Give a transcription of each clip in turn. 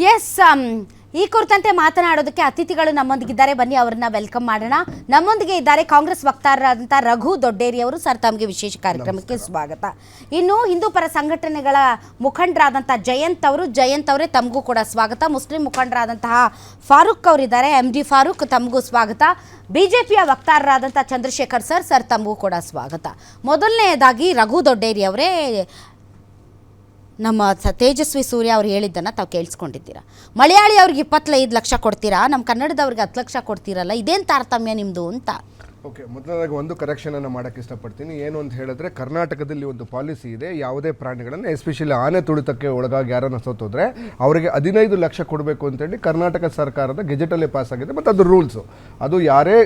S ಈ ಕುರಿತಂತೆ ಮಾತನಾಡೋದಕ್ಕೆ ಅತಿಥಿಗಳು ನಮ್ಮೊಂದಿಗಿದ್ದಾರೆ. ಬನ್ನಿ ಅವರನ್ನ ವೆಲ್ಕಮ್ ಮಾಡೋಣ. ನಮ್ಮೊಂದಿಗೆ ಇದ್ದಾರೆ ಕಾಂಗ್ರೆಸ್ ವಕ್ತಾರರಾದಂಥ ರಘು ದೊಡ್ಡೇರಿ ಅವರು. ಸರ್, ತಮಗೆ ವಿಶೇಷ ಕಾರ್ಯಕ್ರಮಕ್ಕೆ ಸ್ವಾಗತ. ಇನ್ನು ಹಿಂದೂ ಪರ ಸಂಘಟನೆಗಳ ಮುಖಂಡರಾದಂಥ ಜಯಂತ್ ಅವರೇ ತಮಗೂ ಕೂಡ ಸ್ವಾಗತ. ಮುಸ್ಲಿಂ ಮುಖಂಡರಾದಂತಹ ಫಾರೂಕ್ ಅವರಿದ್ದಾರೆ, MD ಫಾರೂಕ್, ತಮಗೂ ಸ್ವಾಗತ. ಬಿಜೆಪಿಯ ವಕ್ತಾರರಾದಂಥ ಚಂದ್ರಶೇಖರ್ ಸರ್ ತಮಗೂ ಕೂಡ ಸ್ವಾಗತ. ಮೊದಲನೆಯದಾಗಿ ರಘು ದೊಡ್ಡೇರಿ ಅವರೇ, ನಮ್ಮ ತೇಜಸ್ವಿ ಸೂರ್ಯ ಅವ್ರು ಹೇಳಿದ್ದನ್ನು ತಾವು ಕೇಳಿಸ್ಕೊಂಡಿದ್ದೀರಾ. ಮಲಯಾಳಿ ಅವ್ರಿಗೆ 25 ಲಕ್ಷ ಕೊಡ್ತೀರಾ, ನಮ್ಮ ಕನ್ನಡದವ್ರಿಗೆ 10 ಲಕ್ಷ ಕೊಡ್ತೀರಲ್ಲ, ಇದೇನು ತಾರತಮ್ಯ ನಿಮ್ಮದು ಅಂತ. ಓಕೆ, ಮೊದಲನೇದಾಗಿ ಒಂದು ಕರೆಕ್ಷನನ್ನು ಮಾಡೋಕ್ಕೆ ಇಷ್ಟಪಡ್ತೀನಿ. ಏನು ಅಂತ ಹೇಳಿದ್ರೆ, ಕರ್ನಾಟಕದಲ್ಲಿ ಒಂದು ಪಾಲಿಸಿ ಇದೆ, ಯಾವುದೇ ಪ್ರಾಣಿಗಳನ್ನು ಎಸ್ಪೆಷಲಿ ಆನೆ ತುಳಿತಕ್ಕೆ ಒಳಗಾಗಿ ಯಾರನ್ನು ಸೋತೋದ್ರೆ ಅವರಿಗೆ 15 ಲಕ್ಷ ಕೊಡಬೇಕು ಅಂತೇಳಿ ಕರ್ನಾಟಕ ಸರ್ಕಾರದ ಗೆಜೆಟಲ್ಲೇ ಪಾಸ್ ಆಗಿದೆ. ಮತ್ತು ಅದು ರೂಲ್ಸು. ಅದು ಯಾರೇ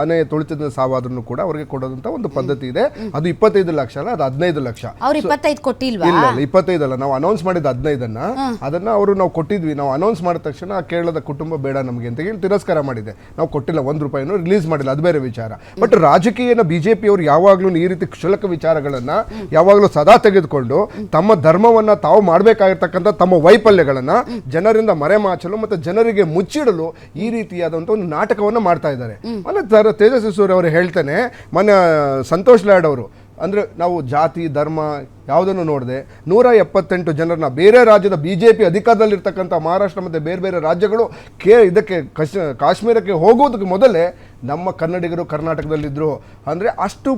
ಆನೆ ತುಳಿತದ ಸಾವಾದ್ರೂ ಕೂಡ ಅವರಿಗೆ ಕೊಡೋದಂಥ ಒಂದು ಪದ್ಧತಿ ಇದೆ. ಅದು 25 ಲಕ್ಷ ಅಲ್ಲ, ಅದು 15 ಲಕ್ಷ. ಅವ್ರು 25 ಕೊಟ್ಟಿಲ್ವಾ? ಇಲ್ಲ, 25 ಅಲ್ಲ. ನಾವು ಅನೌನ್ಸ್ ಮಾಡಿದ 15 ಅದನ್ನ ಅವರು ನಾವು ಕೊಟ್ಟಿದ್ವಿ. ನಾವು ಅನೌನ್ಸ್ ಮಾಡಿದ ತಕ್ಷಣ ಕೇರಳದ ಕುಟುಂಬ ಬೇಡ ನಮಗೆ ಅಂತ ಹೇಳಿ ತಿರಸ್ಕಾರ ಮಾಡಿದೆ. ನಾವು ಕೊಟ್ಟಿಲ್ಲ, 1 ರೂಪಾಯಿನೂ ರಿಲೀಸ್ ಮಾಡಿಲ್ಲ, ಅದು ಬೇರೆ ವಿಚಾರ. ಬಟ್ ರಾಜಕೀಯನ ಬಿಜೆಪಿ ಅವರು ಯಾವಾಗಲೂ ಈ ರೀತಿ ಕ್ಷುಲ್ಲಕ ವಿಚಾರಗಳನ್ನ ಯಾವಾಗಲೂ ಸದಾ ತೆಗೆದುಕೊಂಡು ತಮ್ಮ ಧರ್ಮವನ್ನ ತಾವು ಮಾಡಬೇಕಾಗಿರ್ತಕ್ಕಂಥ ತಮ್ಮ ವೈಫಲ್ಯಗಳನ್ನ ಜನರಿಂದ ಮರೆಮಾಚಲು ಮತ್ತು ಜನರಿಗೆ ಮುಚ್ಚಿಡಲು ಈ ರೀತಿಯಾದಂಥ ಒಂದು ನಾಟಕವನ್ನು ಮಾಡ್ತಾ ಇದ್ದಾರೆ. ತೇಜಸ್ವಿ ಸೂರ್ಯ ಅವರು ಹೇಳ್ತಾನೆ, ಮೊನ್ನೆ ಸಂತೋಷ್ ಲಾಡ್ ಅವರು, ಅಂದರೆ ನಾವು ಜಾತಿ ಧರ್ಮ ಯಾವುದನ್ನು ನೋಡದೆ 178 ಜನರನ್ನ ಬೇರೆ ರಾಜ್ಯದ ಬಿಜೆಪಿ ಅಧಿಕಾರದಲ್ಲಿರ್ತಕ್ಕಂಥ ಮಹಾರಾಷ್ಟ್ರ ಮತ್ತು ಬೇರೆ ಬೇರೆ ರಾಜ್ಯಗಳು ಇದಕ್ಕೆ ಕಾಶ್ಮೀರಕ್ಕೆ ಹೋಗೋದಕ್ಕೆ ಮೊದಲೇ ನಮ್ಮ ಕನ್ನಡಿಗರು ಕರ್ನಾಟಕದಲ್ಲಿದ್ದರು. ಅಂದರೆ ಅಷ್ಟು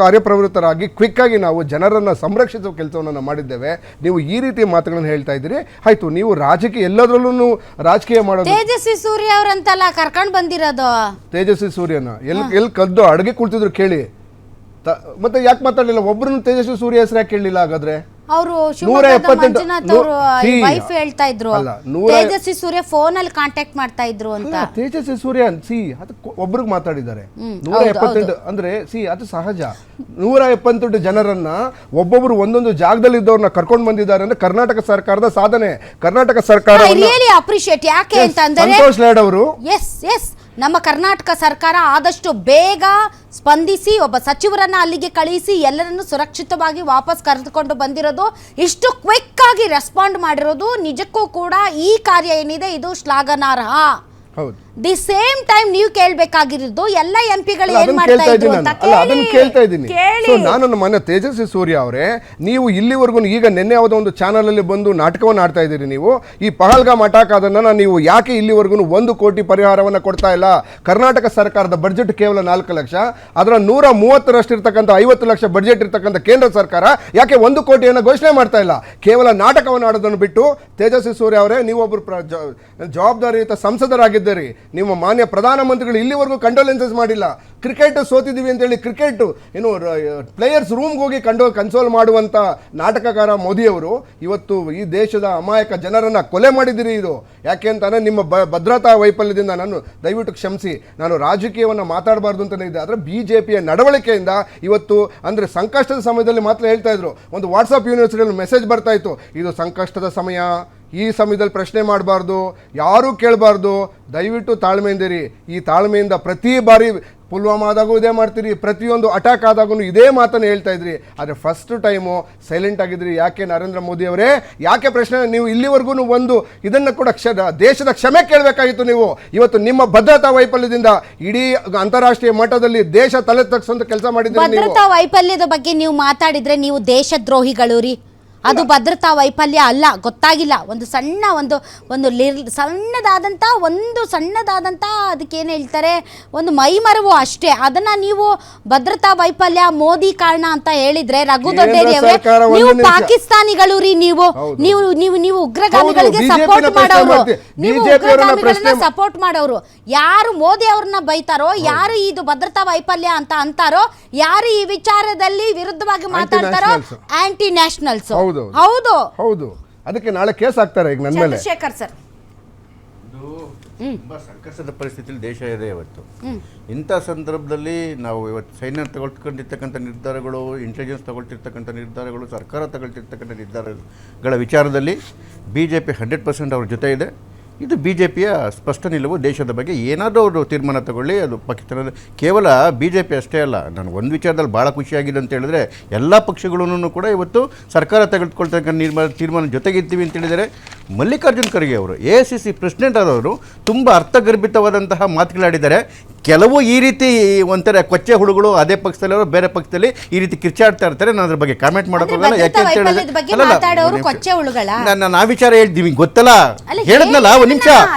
ಕಾರ್ಯಪ್ರವೃತ್ತರಾಗಿ ಕ್ವಿಕ್ಕಾಗಿ ನಾವು ಜನರನ್ನು ಸಂರಕ್ಷಿಸುವ ಕೆಲಸವನ್ನು ಮಾಡಿದ್ದೇವೆ. ನೀವು ಈ ರೀತಿಯ ಮಾತುಗಳನ್ನು ಹೇಳ್ತಾ ಇದ್ದೀರಿ. ಆಯ್ತು, ನೀವು ರಾಜಕೀಯ ಎಲ್ಲದರಲ್ಲೂ ರಾಜಕೀಯ ಮಾಡೋದು. ತೇಜಸ್ವಿ ಸೂರ್ಯ ಅವರಂತಲ್ಲ ಕರ್ಕೊಂಡು ಬಂದಿರೋದು. ತೇಜಸ್ವಿ ಸೂರ್ಯನ ಎಲ್ಲಿ ಕದ್ದು ಅಡುಗೆ ಕುಳಿತಿದ್ರು ಕೇಳಿ. ಮತ್ತೆ ಯಾಕೆ ಮಾತಾಡಲಿಲ್ಲ? ಒಬ್ಬರನ್ನು ತೇಜಸ್ವಿ ಸೂರ್ಯ ಹೆಸರು ಯಾಕೆ ಕೇಳಲಿಲ್ಲ? ಹಾಗಾದ್ರೆ ಅವರು ಮಂಜುನಾಥ್ ಅವರು ವೈಫ್ ಹೇಳ್ತಾ ಇದ್ರು ತೇಜಸ್ವಿ ಸೂರ್ಯ ಫೋನ್ ಅಲ್ಲಿ ಕಾಂಟ್ಯಾಕ್ಟ್ ಮಾಡ್ತಾ ಇದ್ರು ಅಂತ. ತೇಜಸ್ವಿ ಸೂರ್ಯ ಅದು ಒಬ್ರಿಗೆ ಮಾತಾಡಿದ್ದಾರೆ. 178 ಅಂದ್ರೆ ಅದು ಸಹಜ. 178 ಜನರನ್ನ ಒಬ್ಬೊಬ್ರು ಒಂದೊಂದು ಜಾಗದಲ್ಲಿ ಇದ್ದವ್ರನ್ನ ಕರ್ಕೊಂಡು ಬಂದಿದ್ದಾರೆ ಅಂದ್ರೆ ಕರ್ನಾಟಕ ಸರ್ಕಾರದ ಸಾಧನೆ. ಕರ್ನಾಟಕ ಸರ್ಕಾರ ಅಪ್ರಿಶಿಯೇಟ್ ಯಾಕೆ ಅಂತಂದ್ರೆ ಸಂತೋಷ್ ಲಾಡ್ ಅವರು ಎಸ್ ನಮ್ಮ ಕರ್ನಾಟಕ ಸರ್ಕಾರ ಆದಷ್ಟು ಬೇಗ ಸ್ಪಂದಿಸಿ ಒಬ್ಬ ಸಚಿವರನ್ನ ಅಲ್ಲಿಗೆ ಕಳಿಸಿ ಎಲ್ಲರನ್ನು ಸುರಕ್ಷಿತವಾಗಿ ವಾಪಸ್ ಕರೆದುಕೊಂಡು ಬಂದಿರೋದು, ಇಷ್ಟು ಕ್ವಿಕ್ ಆಗಿ ರೆಸ್ಪಾಂಡ್ ಮಾಡಿರೋದು ನಿಜಕ್ಕೂ ಕೂಡ ಈ ಕಾರ್ಯ ಏನಿದೆ ಇದು ಶ್ಲಾಘನಾರ್ಹ. ದಿ ಸೇಮ್ ಟೈಮ್ ನೀವು ಕೇಳಬೇಕಾಗಿರೋದು ಎಲ್ಲ ಎಂಪಿಗಳು ಏನ್ ಮಾಡ್ತಾ ಇದ್ರು ಅಂತ ಅದನ್ನ ಕೇಳ್ತಾ ಇದ್ದೀನಿ. ನಾನು ಮನೆ ತೇಜಸ್ವಿ ಸೂರ್ಯ ಅವರೇ, ನೀವು ಇಲ್ಲಿವರೆಗೂ ಈಗ ನಿನ್ನೆ ಯಾವುದೋ ಒಂದು ಚಾನಲ್ ಅಲ್ಲಿ ಬಂದು ನಾಟಕವನ್ನು ಆಡ್ತಾ ಇದ್ದೀರಿ. ನೀವು ಈ ಪಹಲ್ಗಾಮ್ ಅಟ್ಯಾಕ್ ಅದನ್ನ ನೀವು ಯಾಕೆ ಇಲ್ಲಿವರೆಗೂ 1 ಕೋಟಿ ಪರಿಹಾರವನ್ನು ಕೊಡ್ತಾ ಇಲ್ಲ? ಕರ್ನಾಟಕ ಸರ್ಕಾರದ ಬಡ್ಜೆಟ್ ಕೇವಲ 4 ಲಕ್ಷ, ಅದರ 130ರಷ್ಟು ಇರ್ತಕ್ಕಂಥ 50 ಲಕ್ಷ ಬಡ್ಜೆಟ್ ಇರ್ತಕ್ಕಂಥ ಕೇಂದ್ರ ಸರ್ಕಾರ ಯಾಕೆ 1 ಕೋಟಿಯನ್ನು ಘೋಷಣೆ ಮಾಡ್ತಾ ಇಲ್ಲ? ಕೇವಲ ನಾಟಕವನ್ನು ಆಡೋದನ್ನು ಬಿಟ್ಟು ತೇಜಸ್ವಿ ಸೂರ್ಯ ಅವರೇ, ನೀವೊಬ್ಬರು ಜವಾಬ್ದಾರಿಯುತ ಸಂಸದರಾಗಿದ್ದೀರಿ. ನಿಮ್ಮ ಮಾನ್ಯ ಪ್ರಧಾನಮಂತ್ರಿಗಳು ಇಲ್ಲಿವರೆಗೂ ಕಂಡೋಲೆನ್ಸಸ್ ಮಾಡಿಲ್ಲ. ಕ್ರಿಕೆಟ್ ಸೋತಿದ್ದೀವಿ ಅಂತೇಳಿ ಕ್ರಿಕೆಟ್ ಏನು ಪ್ಲೇಯರ್ಸ್ ರೂಮ್ಗೆ ಹೋಗಿ ಕನ್ಸೋಲ್ ಮಾಡುವಂಥ ನಾಟಕಕಾರ ಮೋದಿಯವರು ಇವತ್ತು ಈ ದೇಶದ ಅಮಾಯಕ ಜನರನ್ನು ಕೊಲೆ ಮಾಡಿದ್ದೀರಿ. ಇದು ಯಾಕೆ ಅಂತಾನೆ ನಿಮ್ಮ ಭದ್ರತಾ ವೈಫಲ್ಯದಿಂದ. ನಾನು ದಯವಿಟ್ಟು ಕ್ಷಮಿಸಿ, ನಾನು ರಾಜಕೀಯವನ್ನು ಮಾತಾಡಬಾರ್ದು ಅಂತಲೇ ಇದೆ. ಆದರೆ BJPಯ ನಡವಳಿಕೆಯಿಂದ ಇವತ್ತು ಅಂದರೆ ಸಂಕಷ್ಟದ ಸಮಯದಲ್ಲಿ ಮಾತ್ರ ಹೇಳ್ತಾ ಇದ್ರು. ಒಂದು ವಾಟ್ಸಪ್ ಯೂನಿವರ್ಸಿಟಿಯಲ್ಲಿ ಮೆಸೇಜ್ ಬರ್ತಾ ಇತ್ತು, ಇದು ಸಂಕಷ್ಟದ ಸಮಯ, ಈ ಸಮಯದಲ್ಲಿ ಪ್ರಶ್ನೆ ಮಾಡಬಾರ್ದು, ಯಾರೂ ಕೇಳಬಾರ್ದು, ದಯವಿಟ್ಟು ತಾಳ್ಮೆಯಿಂದಿರಿ. ಈ ತಾಳ್ಮೆಯಿಂದ ಪ್ರತಿ ಬಾರಿ ಪುಲ್ವಾಮಾದಾಗೂ ಇದೇ ಮಾಡ್ತೀರಿ, ಪ್ರತಿಯೊಂದು ಅಟ್ಯಾಕ್ ಆದಾಗೂ ಇದೇ ಮಾತನ್ನು ಹೇಳ್ತಾ ಇದ್ರಿ. ಆದರೆ ಫಸ್ಟ್ ಟೈಮು ಸೈಲೆಂಟ್ ಆಗಿದ್ರಿ. ಯಾಕೆ ನರೇಂದ್ರ ಮೋದಿ ಅವರೇ, ಯಾಕೆ ಪ್ರಶ್ನೆ? ನೀವು ಇಲ್ಲಿವರೆಗೂ ಒಂದು ಇದನ್ನು ಕೂಡ ದೇಶದ ಕ್ಷಮೆ ಕೇಳಬೇಕಾಗಿತ್ತು. ನೀವು ಇವತ್ತು ನಿಮ್ಮ ಭದ್ರತಾ ವೈಫಲ್ಯದಿಂದ ಇಡೀ ಅಂತಾರಾಷ್ಟ್ರೀಯ ಮಟ್ಟದಲ್ಲಿ ದೇಶ ತಲೆ ತಗ್ಗಿಸುವಂತ ಕೆಲಸ ಮಾಡಿದ್ರಿ. ಭದ್ರತಾ ವೈಫಲ್ಯದ ಬಗ್ಗೆ ನೀವು ಮಾತಾಡಿದ್ರೆ ನೀವು ದೇಶದ್ರೋಹಿಗಳು ರೀ. ಅದು ಭದ್ರತಾ ವೈಫಲ್ಯ ಅಲ್ಲ, ಗೊತ್ತಾಗಿಲ್ಲ. ಒಂದು ಸಣ್ಣದಾದಂಥ ಅದಕ್ಕೇನು ಹೇಳ್ತಾರೆ, ಒಂದು ಮೈಮರವು ಅಷ್ಟೇ. ಅದನ್ನ ನೀವು ಭದ್ರತಾ ವೈಫಲ್ಯ ಮೋದಿ ಕಾರಣ ಅಂತ ಹೇಳಿದ್ರೆ, ರಘು ದೊಡ್ಡೇರಿ ಅವರೇ, ನೀವು ಪಾಕಿಸ್ತಾನಿಗಳು ರೀ. ನೀವು ಉಗ್ರಗಾಮಿಗಳಿಗೆ ಸಪೋರ್ಟ್ ಮಾಡೋರು, ನೀವು ಉಗ್ರಗಾಮಿಗಳನ್ನ ಸಪೋರ್ಟ್ ಮಾಡೋರು. ಯಾರು ಮೋದಿ ಅವ್ರನ್ನ ಬೈತಾರೋ, ಯಾರು ಇದು ಭದ್ರತಾ ವೈಫಲ್ಯ ಅಂತ ಅಂತಾರೋ, ಯಾರು ಈ ವಿಚಾರದಲ್ಲಿ ವಿರುದ್ಧವಾಗಿ ಮಾತಾಡ್ತಾರೋ ಆಂಟಿ ನ್ಯಾಷನಲ್ಸ್. ಹೌದು, ಅದಕ್ಕೆ ನಾಳೆ ಕೇಸ್ ಹಾಕ್ತಾರೆ. ಈಗ ನನ್ನ ಮೇಲೆ ಶೇಖರ್ ಸರ್, ಇದು ತುಂಬಾ ಸಂಕಷ್ಟದ ಪರಿಸ್ಥಿತಿಯಲ್ಲಿ ದೇಶ ಇದೆ ಇವತ್ತು. ಇಂಥ ಸಂದರ್ಭದಲ್ಲಿ ನಾವು ಇವತ್ತು ಸೈನ್ಯ ತಗೊಳ್ಕೊಂಡಿರ್ತಕ್ಕಂಥ ನಿರ್ಧಾರಗಳು, ಇಂಟೆಲಿಜೆನ್ಸ್ ತಗೊಳ್ತಿರ್ತಕ್ಕಂಥ ನಿರ್ಧಾರಗಳು, ಸರ್ಕಾರ ತಗೊಳ್ತಿರ್ತಕ್ಕಂಥ ನಿರ್ಧಾರಗಳ ವಿಚಾರದಲ್ಲಿ BJP 100% ಅವ್ರ ಜೊತೆ ಇದೆ. ಇದು ಬಿ ಜೆ ಪಿಯ ಸ್ಪಷ್ಟ ನಿಲುವು. ದೇಶದ ಬಗ್ಗೆ ಏನಾದರೂ ಅವರು ತೀರ್ಮಾನ ತಗೊಳ್ಳಿ, ಅದು ಪಾಕಿಸ್ತಾನದ ಕೇವಲ ಬಿ ಜೆ ಪಿ ಅಷ್ಟೇ ಅಲ್ಲ. ನಾನು ಒಂದು ವಿಚಾರದಲ್ಲಿ ಭಾಳ ಖುಷಿಯಾಗಿದೆ ಅಂತ ಹೇಳಿದ್ರೆ, ಎಲ್ಲ ಪಕ್ಷಗಳೂ ಕೂಡ ಇವತ್ತು ಸರ್ಕಾರ ತೆಗೆದುಕೊಳ್ತಕ್ಕಂಥ ತೀರ್ಮಾನ ಜೊತೆಗಿರ್ತೀವಿ ಅಂತ ಹೇಳಿದರೆ. ಮಲ್ಲಿಕಾರ್ಜುನ್ ಖರ್ಗೆ ಅವರು AICC ಪ್ರೆಸಿಡೆಂಟ್ ಆದವರು ತುಂಬ ಅರ್ಥಗರ್ಭಿತವಾದಂತಹ ಮಾತುಗಳಾಡಿದ್ದಾರೆ. ಕೆಲವು ಈ ರೀತಿ ಒಂಥರ ಕೊಚ್ಚೆ ಹುಳುಗಳು ಅದೇ ಪಕ್ಷದಲ್ಲಿ ಬೇರೆ ಪಕ್ಷದಲ್ಲಿ ಈ ರೀತಿ ಕಿರ್ಚಾಡ್ತಾ ಇರ್ತಾರೆ. ನಾನು ಅದ್ರ ಬಗ್ಗೆ ಕಾಮೆಂಟ್ ಮಾಡೋಕ್ಕಾಗಲ್ಲ. ಯಾಕೆ ಅಂತ ಹೇಳಿದ್ರೆ ನಾನು ಆ ವಿಚಾರ ಹೇಳ್ತೀವಿ, ಗೊತ್ತಲ್ಲ, ಹೇಳಿದ್ನಲ್ಲ ಒಂದು ನಿಮಿಷ,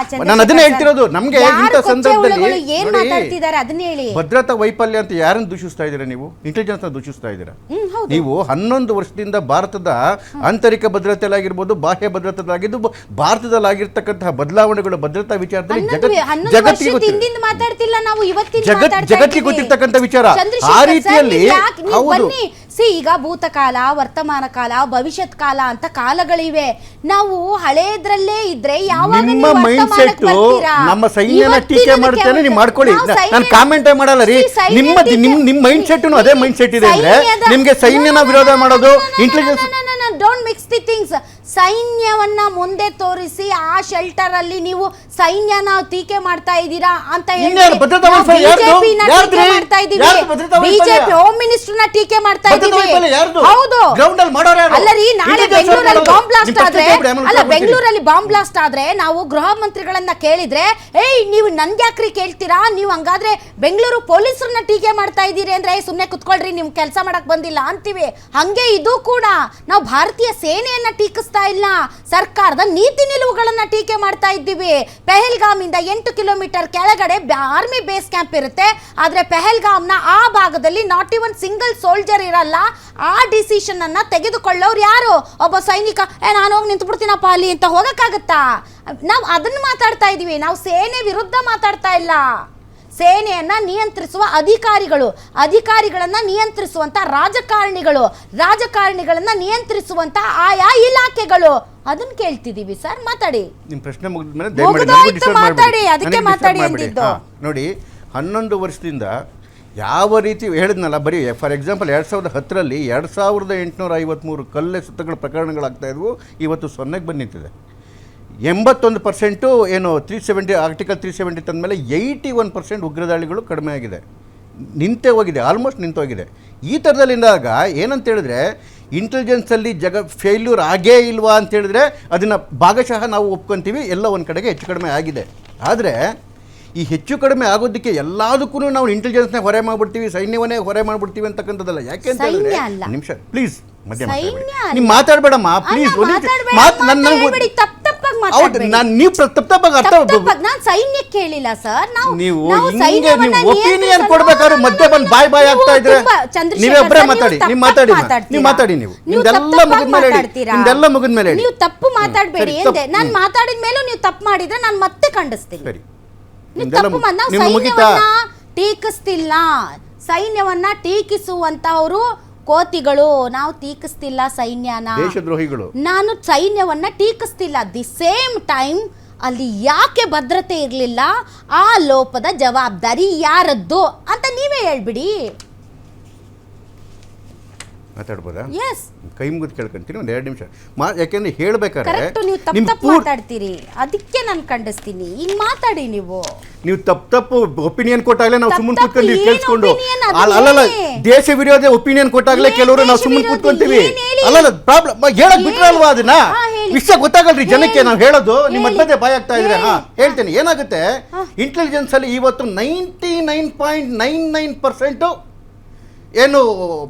ನಾನು ಅದನ್ನೇ ಹೇಳ್ತಿರೋದು. ನಮಗೆ ಇಂಥ ಸಂದರ್ಭದಲ್ಲಿ ಭದ್ರತಾ ವೈಫಲ್ಯ ಅಂತ ಯಾರನ್ನು ದೂಷಿಸ್ತಾ ಇದ್ದೀರಾ ನೀವು? ಇಂಟೆಲಿಜೆನ್ಸ್ ದೂಷಿಸ್ತಾ ಇದ್ದೀರಾ ನೀವು. 11 ವರ್ಷದಿಂದ ಭಾರತದ ಆಂತರಿಕ ಭದ್ರತೆಯಲ್ಲಾಗಿರ್ಬೋದು, ಬಾಹ್ಯ ಭದ್ರತೆಯಲ್ಲಾಗಿದ್ದು, ಭಾರತದಲ್ಲಾಗಿರ್ತಕ್ಕಂತಹ ಬದಲಾವಣೆಗಳು ಭದ್ರತಾ ವಿಚಾರದಲ್ಲಿ ಜಗತ್ತಿಗೆ ಗೊತ್ತಿರ್ತಕ್ಕಂಥ ವಿಚಾರ. ಆ ರೀತಿಯಲ್ಲಿ ಹೌದು, ಈಗ ಭೂತಕಾಲ, ವರ್ತಮಾನ ಕಾಲ, ಭವಿಷ್ಯತ್ ಕಾಲ ಅಂತ ಕಾಲಗಳಿವೆ. ನಾವು ಹಳೇದ್ರಲ್ಲೇ ಇದ್ರೆ ಯಾವಾಗ ನಿಮ್ಮ ಮೈಂಡ್ ಸೆಟ್ ನಮ್ಮ ಸೈನ್ಯನ ಟೀಕೆ ಮಾಡ್ತೇನೆ ನೀವು ಮಾಡ್ಕೊಳ್ಳಿ, ನಾನು ಕಾಮೆಂಟ್ ಮಾಡಲ್ಲ ರೀ. ನಿಮ್ಮ ಮೈಂಡ್ ಸೆಟ್ ಅದೇ ಮೈಂಡ್ ಸೆಟ್ ಇದೆ ಅಂದ್ರೆ ನಿಮ್ಗೆ ಸೈನ್ಯನ ವಿರೋಧ ಮಾಡೋದು intelligence. Don't mix the things. ಸೈನ್ಯವನ್ನ ಮುಂದೆ ತೋರಿಸಿ ಆ ಶೆಲ್ಟರ್ ಅಲ್ಲಿ ನೀವು ಸೈನ್ಯನ ಟೀಕೆ ಮಾಡ್ತಾ ಇದ್ದೀರಾ ಅಂತ ಹೇಳಿ ಬಿಜೆಪಿ ಹೋಮ್ ಮಿನಿಸ್ಟರ್ ನ ಟೀಕೆ ಮಾಡ್ತಾ ಇದ್ದೀವಿ. ಹೌದು, ಅಲ್ಲರಿ, ನಾಳೆ ಬೆಂಗಳೂರಲ್ಲಿ ಬಾಂಬ್ ಬ್ಲಾಸ್ಟ್ ಆದ್ರೆ, ಅಲ್ಲ ಬೆಂಗಳೂರಲ್ಲಿ ಬಾಂಬ್ ಬ್ಲಾಸ್ಟ್ ಆದ್ರೆ ನಾವು ಗೃಹ ಮಂತ್ರಿಗಳನ್ನ ಕೇಳಿದ್ರೆ, ಏಯ್ ನೀವು ನನ್ಗೆ ಯಾಕ್ರಿ ಕೇಳ್ತೀರಾ, ನೀವು ಹಂಗಾದ್ರೆ ಬೆಂಗಳೂರು ಪೊಲೀಸರನ್ನ ಟೀಕೆ ಮಾಡ್ತಾ ಇದ್ದೀರಿ ಅಂದ್ರೆ ಸುಮ್ನೆ ಕುತ್ಕೊಳ್ರಿ, ನಿಮ್ ಕೆಲಸ ಮಾಡಕ್ ಬಂದಿಲ್ಲ ಅಂತೀವಿ. ಹಂಗೆ ಇದು ಕೂಡ ನಾವು ಭಾರತೀಯ ಸೇನೆಯನ್ನ ಟೀಕಿಸ್ತಾ ಇಲ್ಲ, ಸರ್ಕಾರದ ನೀತಿ ನಿಲುವುಗಳನ್ನ ಟೀಕೆ ಮಾಡ್ತಾ ಇದ್ದೀವಿ. ಪೆಹಲ್ಗಾಮ್ ಇಂದ 8 ಕಿಲೋಮೀಟರ್ ಕೆಳಗಡೆ ಆರ್ಮಿ ಬೇಸ್ ಕ್ಯಾಂಪ್ ಇರುತ್ತೆ. ಆದ್ರೆ ಪೆಹಲ್ಗಾಮ್ ನ ಆ ಭಾಗದಲ್ಲಿ ನಾಟ್ ಇವನ್ ಸಿಂಗಲ್ ಸೋಲ್ಜರ್ ಇರಲ್ಲ. ಆ ಡಿಸಿಷನ್ ಅನ್ನ ತೆಗೆದುಕೊಳ್ಳೋರು ಯಾರು? ಒಬ್ಬ ಸೈನಿಕ ನಾನು ಹೋಗಿ ನಿಂತು ಬಿಡ್ತೀನಪ್ಪ ಅಲ್ಲಿ ಅಂತ ಹೋಗಕ್ಕಾಗತ್ತಾ? ನಾವು ಅದನ್ನ ಮಾತಾಡ್ತಾ ಇದೀವಿ. ನಾವು ಸೇನೆ ವಿರುದ್ಧ ಮಾತಾಡ್ತಾ ಇಲ್ಲ. ಸೇನೆಯನ್ನ ನಿಯಂತ್ರಿಸುವ ಅಧಿಕಾರಿಗಳನ್ನ ನಿಯಂತ್ರಿಸುವಂತ ರಾಜಕಾರಣಿಗಳನ್ನ ನಿಯಂತ್ರಿಸುವಂತ ಆಯಾ ಇಲಾಖೆಗಳು, ಅದನ್ನ ಕೇಳ್ತಿದೀವಿ ಸರ್. ಮಾತಾಡಿ, ನಿಮ್ಮ ಪ್ರಶ್ನೆ ಮುಗಿದ್ಮೇಲೆ ಮಾತಾಡಿ, ಅದಕ್ಕೆ ಮಾತಾಡಿ ಅಂದಿದ್ದು. ನೋಡಿ, 11 ವರ್ಷದಿಂದ ಯಾವ ರೀತಿ ಹೇಳಿದ್ನಲ್ಲ, ಬರೀ ಫಾರ್ ಎಕ್ಸಾಂಪಲ್ 2010ರಲ್ಲಿ 2853 ಕಲ್ಲೆಸೆತಗಳ ಪ್ರಕರಣಗಳಾಗ್ತಾ ಇದ್ವು. ಇವತ್ತು 0ಗೆ ಬಂದು ನಿಂತಿದೆ. 81% ಏನು 370 ಆರ್ಟಿಕಲ್ 370 ತಂದಮೇಲೆ 81% ಉಗ್ರದಾಳಿಗಳು ಕಡಿಮೆ ಆಗಿದೆ, ನಿಂತೇ ಹೋಗಿದೆ, ಆಲ್ಮೋಸ್ಟ್ ನಿಂತೋಗಿದೆ. ಈ ಥರದಲ್ಲಿಂದಾಗ ಏನಂತ ಹೇಳಿದ್ರೆ, ಇಂಟೆಲಿಜೆನ್ಸಲ್ಲಿ ಫೇಲ್ಯೂರ್ ಆಗೇ ಇಲ್ವಾ ಅಂತ ಹೇಳಿದ್ರೆ ಅದನ್ನು ಭಾಗಶಃ ನಾವು ಒಪ್ಕೊತೀವಿ. ಎಲ್ಲ ಒಂದು ಕಡೆಗೆ ಹೆಚ್ಚು ಕಡಿಮೆ ಆಗಿದೆ. ಆದರೆ ಈ ಹೆಚ್ಚು ಕಡಿಮೆ ಆಗೋದಕ್ಕೆ ಎಲ್ಲದಕ್ಕೂ ನಾವು ಇಂಟೆಲಿಜೆನ್ಸ್ನೇ ಹೊರೆ ಮಾಡಿಬಿಡ್ತೀವಿ, ಸೈನ್ಯವನ್ನೇ ಹೊರೆ ಮಾಡಿಬಿಡ್ತೀವಿ ಅಂತಕ್ಕಂಥದ್ದಲ್ಲ. ಯಾಕೆ ಅಂತ ಹೇಳಿದ್ರೆ, ನಿಮಿಷ ಪ್ಲೀಸ್, ಮಧ್ಯ ನೀವು ಮಾತಾಡಬೇಡಮ್ಮ ಪ್ಲೀಸ್. ನೀವು ತಪ್ಪಾಗಿ ಅರ್ಥ, ನೀವು ಒಪಿನಿಯನ್ ಕೊಡ್ಬೇಕಾದ್ರೆ ಮಧ್ಯೆ ಬಂದು ಬಾಯ್ ಆಗ್ತಾ ಇದ್ರೆ ನೀವೊಬ್ಬರೇ ಮಾತಾಡಿ. ನೀವು ಮಾತಾಡಿ ನೀವು ನಿಮ್ದೆಲ್ಲ ಮುಗಿದ್ಮೇಲೆ ನೀವು ತಪ್ಪು ಮಾತಾಡಬೇಡಿ ಅಂದೆ. ನಾನು ಮಾತಾಡಿದ ಮೇಲೂ ನೀವು ತಪ್ಪು ಮಾಡಿದ್ರೆ ನಾನು ಮತ್ತೆ ಖಂಡಿಸ್ತೀನಿ. ಸರಿ, ಟೀಕಿಸ್ತಿಲ್ಲ. ಸೈನ್ಯವನ್ನ ಟೀಕಿಸುವಂತವರು ಕೋತಿಗಳು. ನಾವು ಟೀಕಿಸ್ತಿಲ್ಲ ಸೈನ್ಯನ, ದೇಶದ್ರೋಹಿಗಳು. ನಾನು ಸೈನ್ಯವನ್ನ ಟೀಕಿಸ್ತಿಲ್ಲ. ದಿ ಸೇಮ್ ಟೈಮ್ ಅಲ್ಲಿ ಯಾಕೆ ಭದ್ರತೆ ಇರಲಿಲ್ಲ, ಆ ಲೋಪದ ಜವಾಬ್ದಾರಿ ಯಾರದ್ದು ಅಂತ ನೀವೇ ಹೇಳ್ಬಿಡಿ. ಮಾತಾಡ್ಬೋದಾ? ಎಸ್, ಕೈ ಮುಗಿದು ಕೇಳ್ಕೊಂತೀನಿ ಒಂದು 2 ನಿಮಿಷ. ಯಾಕೆಂದ್ರೆ ಹೇಳ್ಬೇಕಾದ್ರೆ ನೀವು ತಪ್ಪು ಮಾತಾಡ್ತೀರಿ, ಅದಕ್ಕೆ ನಾನು ಖಂಡಿಸ್ತೀನಿ. ಈಗ ಮಾತಾಡಿ. ನೀವು ತಪ್ಪು ಒಪಿನಿಯನ್ ಕೊಟ್ಟಾಗಲೇ ನಾವು ಸುಮ್ಮನೆ ಕೂತ್ಕೊಂಡು ಕೇಳಿಸ್ಕೊಂಡು, ಅಲ್ಲಲ್ಲ ದೇಶ ವಿರೋಧಿ ಒಪಿನಿಯನ್ ಕೊಟ್ಟಾಗಲೇ ಕೆಲವರು ನಾವು ಸುಮ್ಮನೆ ಕೂತ್ಕೊಂತೀವಿ. ಅಲ್ಲಲ್ಲ ಪ್ರಾಬ್ಲಮ್ ಹೇಳಕ್ ಬಿಟ್ರಲ್ವಾ ಅದನ್ನ? ವಿಷಯ ಗೊತ್ತಾಗಲ್ರಿ ಜನಕ್ಕೆ. ನಾವು ಹೇಳೋದು ನಿಮ್ಮ ಮಧ್ಯೆ ಭಯ ಆಗ್ತಾ ಇದ್ರೆ ಹೇಳ್ತೇನೆ. ಏನಾಗುತ್ತೆ, ಇಂಟೆಲಿಜೆನ್ಸ್ ಅಲ್ಲಿ ಇವತ್ತು 99.99% ಏನು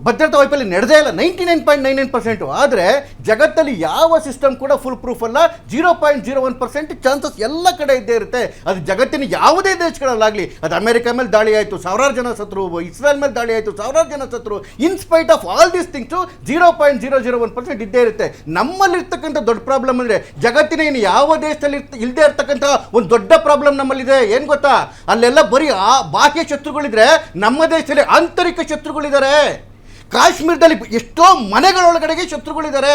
ಭದ್ರತಾ ವೈಫಲ್ಯ ನಡೆದೇ ಇಲ್ಲ. 99.99%. ಆದರೆ ಜಗತ್ತಲ್ಲಿ ಯಾವ ಸಿಸ್ಟಮ್ ಕೂಡ ಫುಲ್ ಪ್ರೂಫ್ ಅಲ್ಲ. 0.01% ಚಾನ್ಸಸ್ ಎಲ್ಲ ಕಡೆ ಇದ್ದೇ ಇರುತ್ತೆ. ಅದು ಜಗತ್ತಿನ ಯಾವುದೇ ದೇಶಗಳಲ್ಲಾಗಲಿ, ಅದು ಅಮೆರಿಕ ಮೇಲೆ ದಾಳಿ ಆಯಿತು, 1000 ಜನ ಸತ್ರು, ಇಸ್ರೇಲ್ ಮೇಲೆ ದಾಳಿ ಆಯಿತು, 1000 ಜನ ಸತ್ರು. In spite of all these things 0.001% ಇದ್ದೇ ಇರುತ್ತೆ. ನಮ್ಮಲ್ಲಿರ್ತಕ್ಕಂಥ ದೊಡ್ಡ ಪ್ರಾಬ್ಲಮ್ ಅಂದರೆ ಜಗತ್ತಿನ ಇನ್ನು ಯಾವ ದೇಶದಲ್ಲಿ ಇಲ್ಲದೆ ಇರ್ತಕ್ಕಂಥ ಒಂದು ದೊಡ್ಡ ಪ್ರಾಬ್ಲಮ್ ನಮ್ಮಲ್ಲಿದೆ. ಏನು ಗೊತ್ತಾ, ಅಲ್ಲೆಲ್ಲ ಬರೀ ಆ ಬಾಹ್ಯ ಶತ್ರುಗಳಿದ್ರೆ, ನಮ್ಮ ದೇಶದಲ್ಲಿ ಆಂತರಿಕ ಶತ್ರುಗಳು. ಕಾಶ್ಮೀರದಲ್ಲಿ ಎಷ್ಟೋ ಮನೆಗಳೊಳಗಡೆಗೆ ಶತ್ರುಗಳಿದ್ದಾರೆ.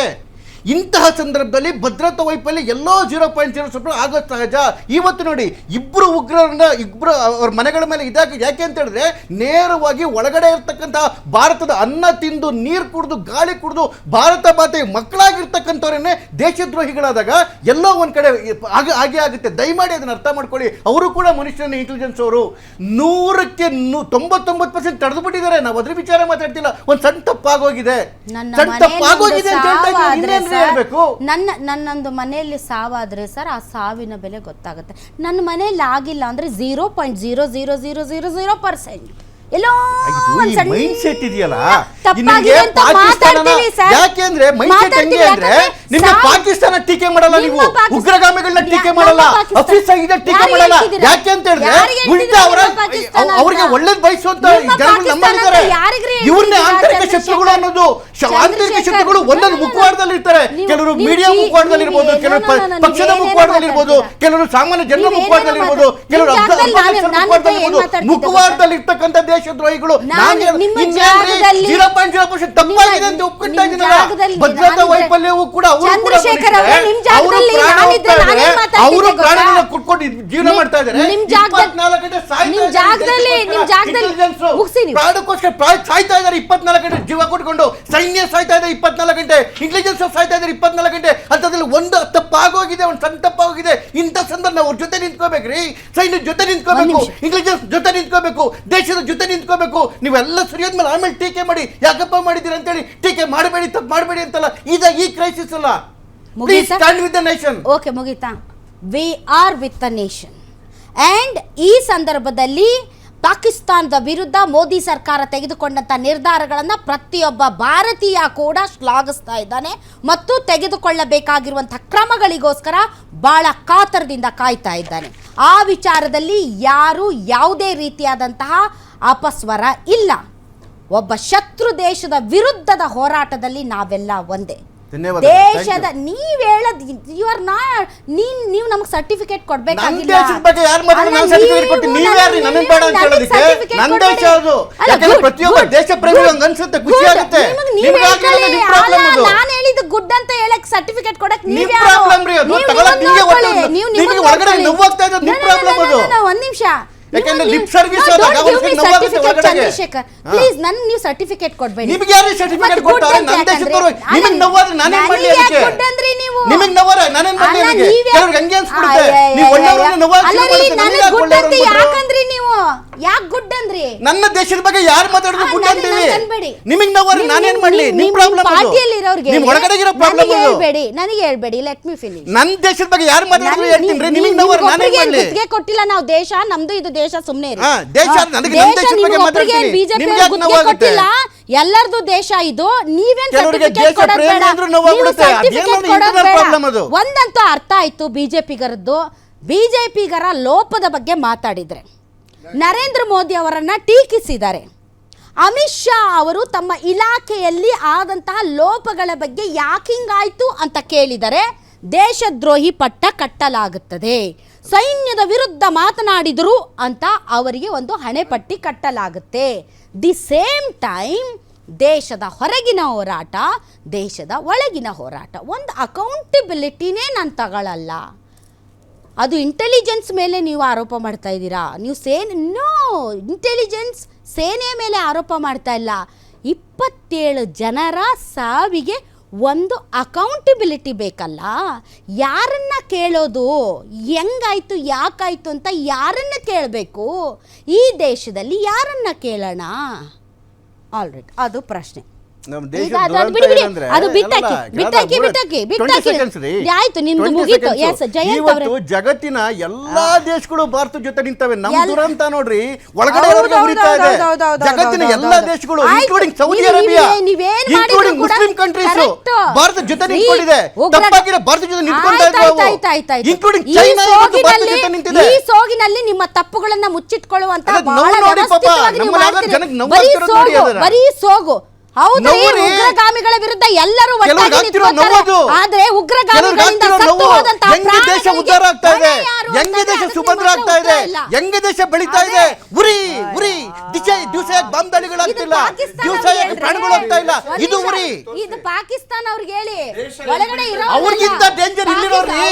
ಇಂತಹ ಸಂದರ್ಭದಲ್ಲಿ ಭದ್ರತಾ ವೈಫಲ್ಯ ಎಲ್ಲೋ 0.0 ಆಗೋದು ಸಹಜ. ಇವತ್ತು ನೋಡಿ ಇಬ್ಬರು ಉಗ್ರರನ್ನ ಅವ್ರ ಮನೆಗಳ ಮೇಲೆ ಇದಾಗಿ ಯಾಕೆ ಅಂತ ಹೇಳಿದ್ರೆ ನೇರವಾಗಿ ಒಳಗಡೆ ಇರ್ತಕ್ಕಂಥ ಭಾರತದ ಅನ್ನ ತಿಂದು ನೀರು ಕುಡಿದು ಗಾಳಿ ಕುಡಿದು ಭಾರತ ಮಾತೆ ಮಕ್ಕಳಾಗಿರ್ತಕ್ಕಂಥವ್ರನ್ನೇ ದೇಶದ್ರೋಹಿಗಳಾದಾಗ ಎಲ್ಲೋ ಒಂದ್ ಕಡೆ ಹಾಗೆ ಆಗುತ್ತೆ. ದಯಮಾಡಿ ಅದನ್ನ ಅರ್ಥ ಮಾಡ್ಕೊಳ್ಳಿ. ಅವರು ಕೂಡ ಮನುಷ್ಯನ ಇಂಟೆಲಿಜೆನ್ಸ್ ಅವರು 100ಕ್ಕೆ 99% ತಡೆದು ಬಿಟ್ಟಿದ್ದಾರೆ. ನಾವು ಅದ್ರ ವಿಚಾರ ಮಾತಾಡ್ತಿಲ್ಲ. ಒಂದ್ ಸಣ್ಣ ತಪ್ಪಾಗೋಗಿದೆ ನನ್ನೊಂದು ಮನೆಯಲ್ಲಿ ಸಾವಾದ್ರೆ ಸರ್ ಆ ಸಾವಿನ ಬೆಲೆ ಗೊತ್ತಾಗುತ್ತೆ. ನನ್ನ ಮನೆಯಲ್ಲಿ ಆಗಿಲ್ಲ ಅಂದ್ರೆ 0.00000% ಎಲ್ಲೋ ಮೈಂಡ್ ಸೆಟ್ ಇದೆಯಲ್ಲ, ಯಾಕೆಂದ್ರೆ ನಿಮ್ಗೆ ಪಾಕಿಸ್ತಾನ ಟೀಕೆ ಮಾಡಲ್ಲ, ನೀವು ಉಗ್ರಗಾಮಿಗಳನ್ನ ಟೀಕೆ ಮಾಡಲ್ಲ, ಹಫೀಜ್ ಸಯೀದ್ ಟೀಕೆ ಮಾಡಲ್ಲ. ಯಾಕೆ ಅಂತ ಹೇಳಿದ್ರೆ ಉಲ್ಟಾ ಅವರಿಗೆ ಒಳ್ಳೇದ್ ಬಯಸುವಂತ ಜನಗಳು ನಮ್ಮಲ್ಲಿದ್ದಾರೆ. ಇವ್ರನ್ನೇ ಆಂತರಿಕ ಶತ್ರುಗಳು ಅನ್ನೋದು. ಆಂತರಿಕ ಶತ್ರುಗಳು ಒಂದೊಂದು ಮುಖವಾಡದಲ್ಲಿ ಇರ್ತಾರೆ. ಕೆಲವರು ಮೀಡಿಯಾ ಮುಖವಾಡದಲ್ಲಿ ಇರ್ಬೋದು, ಕೆಲವರು ಪಕ್ಷದ ಮುಖವಾಡದಲ್ಲಿ ಇರ್ಬೋದು, ಕೆಲವರು ಸಾಮಾನ್ಯ ಜನರ ಮುಖವಾಡದಲ್ಲಿ ಇರ್ಬೋದು, ಕೆಲವರು ಮುಖವಾಡದಲ್ಲಿ ಇರ್ತಕ್ಕಂಥ ದೇಶದ್ರೋಹಿಗಳು. ತಪ್ಪಾಗಿದೆ ಅಂತ ಒಪ್ಪಿಡ್ತಾ ಇದ್ದೀನಲ್ಲ. ಭದ್ರತಾ ವೈಫಲ್ಯವು ಕೂಡ ಅವರು ಪ್ರಾಣಗಳನ್ನ ಕೊಟ್ಕೊಂಡು ಜೀವನ ಮಾಡ್ತಾ ಇದ್ದಾರೆ. 24 ಗಂಟೆ ಪ್ರಾಣಕ್ಕೋಸ್ಕರ ಸಾಯ್ತಾ ಇದ್ದಾರೆ. 24 ಗಂಟೆ ಜೀವ ಕೊಟ್ಕೊಂಡು ಸೈನ್ಯ ಸಾಯ್ತಾ ಇದೆ, 24 ಗಂಟೆ ಇಂಟೆಲಿಜೆನ್ಸ್ ಸಾಯ್ತಾ ಇದ್ದಾರೆ, 24 ಗಂಟೆ ಅಂತದ್ರಲ್ಲಿ ಒಂದು ತಪ್ಪಾಗೋಗಿದೆ, ಒಂದು ಸಣ್ಣ ತಪ್ಪಾಗೋಗಿದೆ. ಇಂಥ ಸಂದರ್ಭ ನಾವು ಅವ್ರ ಜೊತೆ ನಿಂತ್ಕೋಬೇಕ್ರಿ. ಸೈನ್ಯದ ಜೊತೆ ನಿಂತ್ಕೋಬೇಕು, ಇಂಟೆಲಿಜೆನ್ಸ್ ಜೊತೆ ನಿಂತ್ಕೋಬೇಕು, ದೇಶದ ಜೊತೆ ನಿಂತ್ಕೋಬೇಕು. ನೀವೆಲ್ಲ ಸರಿಯಾದ್ಮೇಲೆ ಆಮೇಲೆ ಟೀಕೆ ಮಾಡಿ ಯಾಕಪ್ಪ ಮಾಡಿದ್ದೀರಿ ಅಂತೇಳಿ ಟೀಕೆ ಮಾಡಬೇಡಿ, ತಪ್ಪು ಮಾಡಬೇಡಿ ಅಂತಲ್ಲ. ಈ ಕ್ರೈಸಿಸ್ ಅಲ್ಲ. Please stand with the nation. Okay, ಮುಗಿತಾ? We are with the nation. And ಈ ಸಂದರ್ಭದಲ್ಲಿ ಪಾಕಿಸ್ತಾನದ ವಿರುದ್ಧ ಮೋದಿ ಸರ್ಕಾರ ತೆಗೆದುಕೊಂಡಂಥ ನಿರ್ಧಾರಗಳನ್ನು ಪ್ರತಿಯೊಬ್ಬ ಭಾರತೀಯ ಕೂಡ ಶ್ಲಾಘಿಸ್ತಾ ಇದ್ದಾನೆ ಮತ್ತು ತೆಗೆದುಕೊಳ್ಳಬೇಕಾಗಿರುವಂಥ ಕ್ರಮಗಳಿಗೋಸ್ಕರ ಬಹಳ ಕಾತರದಿಂದ ಕಾಯ್ತಾ ಇದ್ದಾನೆ. ಆ ವಿಚಾರದಲ್ಲಿ ಯಾರು ಯಾವುದೇ ರೀತಿಯಾದಂತಹ ಅಪಸ್ವರ ಇಲ್ಲ. ಒಬ್ಬ ಶತ್ರು ದೇಶದ ವಿರುದ್ಧದ ಹೋರಾಟದಲ್ಲಿ ನಾವೆಲ್ಲ ಒಂದೇ. ದೇಶದ ನೀವು ಹೇಳದ್ ನೀವು ನಮಗೆ ಸರ್ಟಿಫಿಕೇಟ್ ಕೊಡ್ಬೇಕಾಗಿಲ್ಲ. ನಾನು ಹೇಳಿದ್ದು ಗುಡ್ ಅಂತ ಹೇಳಕ್ ಸರ್ಟಿಫಿಕೇಟ್ ಕೊಡಕ್ ಒಂದ್ ನಿಮಿಷ ಚಂದ್ರಶೇಖರ್, ಪ್ಲೀಸ್ ನನ್ ನೀವು ಸರ್ಟಿಫಿಕೇಟ್ ಕೊಡ್ಬೇಡಿ. ಯಾಕಂದ್ರಿ ನೀವು ಯಾಕೆ ಗುಡ್ ಅಂದ್ರಿ? ನನ್ನ ದೇಶದ ಬಗ್ಗೆ ಯಾರು ಮಾತಾಡೋದು ಗುಡ್ ಅಂತೀವಿ? ನಿಮಗೆ ನೋವ್ರಿ, ನಾನೇನ್ ಮಾಡ್ಲಿ? ನಿಮ್ ಪ್ರಾಬ್ಲಮ್ ಪಾರ್ಟಿಯಲ್ಲಿ ಇರೋರಿಗೆ ನಿಮ್ ಒಳಗಡೆ ಇರೋ ಪ್ರಾಬ್ಲಮ್ ಅದು. ನನಗೆ ಹೇಳ್ಬೇಡಿ, ಲೆಟ್ ಮಿ ಫಿನಿಶ್. ನನ್ನ ದೇಶದ ಬಗ್ಗೆ ಯಾರು ಮಾತಾಡೋದು ಹೇಳ್ತೀನಿ. ನಿಮಗೆ ನೋವ್ರಿ, ನಾನೇನ್ ಮಾಡ್ಲಿ? ಗುತ್ತಿಗೆ ಕೊಟ್ಟಿಲ್ಲ ನಾವು. ದೇಶ ನಮ್ದು, ಇದು ದೇಶ. ಸುಮ್ಮನೆ ಇರಿ. ದೇಶ ನನಗೆ ನಮ್ಮ ದೇಶದ ಬಗ್ಗೆ ಮಾತಾಡ್ತೀನಿ. ಬಿಜೆಪಿ ಗುತ್ತಿಗೆ ಕೊಟ್ಟಿಲ್ಲ, ಎಲ್ಲರದು ದೇಶ ಇದು. ನೀವೇನ್ ಸರ್ಟಿಫಿಕೇಟ್ ಕೊಡೋದು ಬೇಡ. ಒಂದಂತೂ ಅರ್ಥ ಆಯ್ತು ಬಿಜೆಪಿಗರದ್ದು. ಬಿಜೆಪಿಗರ ಲೋಪದ ಬಗ್ಗೆ ಮಾತಾಡಿದ್ರೆ ನರೇಂದ್ರ ಮೋದಿ ಅವರನ್ನ ಟೀಕಿಸಿದ್ದಾರೆ. ಅಮಿತ್ ಶಾ ಅವರು ತಮ್ಮ ಇಲಾಖೆಯಲ್ಲಿ ಆದಂತಹ ಲೋಪಗಳ ಬಗ್ಗೆ ಯಾಕಿಂಗಾಯ್ತು ಅಂತ ಕೇಳಿದರೆ ದೇಶದ್ರೋಹಿ ಪಟ್ಟ ಕಟ್ಟಲಾಗುತ್ತದೆ. ಸೈನ್ಯದ ವಿರುದ್ಧ ಮಾತನಾಡಿದರು ಅಂತ ಅವರಿಗೆ ಒಂದು ಹಣೆಪಟ್ಟಿ ಕಟ್ಟಲಾಗುತ್ತೆ. ದಿ ಸೇಮ್ ಟೈಮ್ ದೇಶದ ಹೊರಗಿನ ಹೋರಾಟ, ದೇಶದ ಒಳಗಿನ ಹೋರಾಟ, ಒಂದು ಅಕೌಂಟಬಿಲಿಟಿನೇ ನಾನು ತಗೊಳ್ಳಲ್ಲ. ಅದು ಇಂಟೆಲಿಜೆನ್ಸ್ ಮೇಲೆ ನೀವು ಆರೋಪ ಮಾಡ್ತಾ ಇದ್ದೀರಾ. ನೀವು ಇಂಟೆಲಿಜೆನ್ಸ್ ಸೇನೆ ಮೇಲೆ ಆರೋಪ ಮಾಡ್ತಾ ಇಲ್ಲ. 27 ಜನರ ಸಾವಿಗೆ ಒಂದು ಅಕೌಂಟಬಿಲಿಟಿ ಬೇಕಲ್ಲ. ಯಾರನ್ನ ಕೇಳೋದು? ಹೆಂಗಾಯ್ತು, ಯಾಕಾಯ್ತು ಅಂತ ಯಾರನ್ನ ಕೇಳಬೇಕು? ಈ ದೇಶದಲ್ಲಿ ಯಾರನ್ನ ಕೇಳೋಣ? ಆಲ್ರೈಟ್, ಅದು ಪ್ರಶ್ನೆ. ಜಗತ್ತಿನ ಎಲ್ಲಾ ದೇಶಗಳು ಭಾರತ ಜೊತೆ ನಿಂತವೆ. ನಮ್ ದುರಂತ ನೋಡ್ರಿ, ಒಳಗಡೆ ಜಗತ್ತಿನ ಎಲ್ಲಾ ದೇಶಗಳು including Saudi Arabia, including Muslim countries Bharat ಜೊತೆ ನಿಂತ್ಕೊಂಡಿದೆ. ತಪ್ಪಾಗಿರೋ ಭಾರತ ಜೊತೆ ನಿಂತ್ಕೊಂತಾ ಇದ್ವು, ಇನ್ಕ್ಲೂಡಿಂಗ್ ಚೈನಾ ಭಾರತ ಜೊತೆ ನಿಂತಿದೆ. ಈ ಸೋಗಿನಲ್ಲಿ ನಿಮ್ಮ ತಪ್ಪುಗಳನ್ನ ಮುಚ್ಚಿಟ್ಕೊಳ್ಳುವಂತ ಬರೀ ಸೋಗು. ಹೌದು, ನವ್ವುರಿ. ಉಗ್ರಗಾಮಿಗಳ ವಿರುದ್ಧ ಎಲ್ಲರೂ ಒಟ್ಟಾಗಿ ಕೆಲವ್ರಿಗೆ ಆಗ್ತಿರೋ ನಿಂತ್ಕೊತಾರೆ. ನವ್ವದು. ಆದ್ರೆ ಉಗ್ರಗಾಮಿಗಳಿಂದ ಕೆಲವ್ರಿಗೆ ಆಗ್ತಿರೋ ಸತ್ತು ನವ್ವು. ಹೋದಂತಹ ಹೆಂಗೆ ದೇಶ ಪ್ರಾಣಗಳಿಗೆ ಉದ್ಧಾರ ಆಗ್ತಾ ಇದೆ, ಹೊಣೆ ಯಾರು ಹೆಂಗೆ ಅಂತಂದ್ರೆ ದೇಶ ಅದಕ್ಕೆ ಸುಭದ್ರ ಮಾತ್ರ ಆಗ್ತಾ ಇದೆ, ಉತ್ತರ ಇಲ್ಲ. ಹೆಂಗೆ ದೇಶ ಬೆಳೀತಾ ಇದೆ. ಉರಿ ಉರಿ ದಿವಸ ಬಾಂಬ್ ದಾಳಿಗಳಾಗ್ತಿಲ್ಲ, ದಿವಸ ಯಾಕೆ ಪ್ರಾಣಗಳು ಆಗ್ತಾ ಇಲ್ಲ. ಇದು ಉರಿ. ಇದು ಪಾಕಿಸ್ತಾನ ಅವ್ರಿಗೆ ಹೇಳಿ ಒಳಗಡೆ ಇರೋ ಅವ್ರಿಗಿಂತ ಡೇಂಜರ್ ಇಲ್ಲಿರೋರಿ,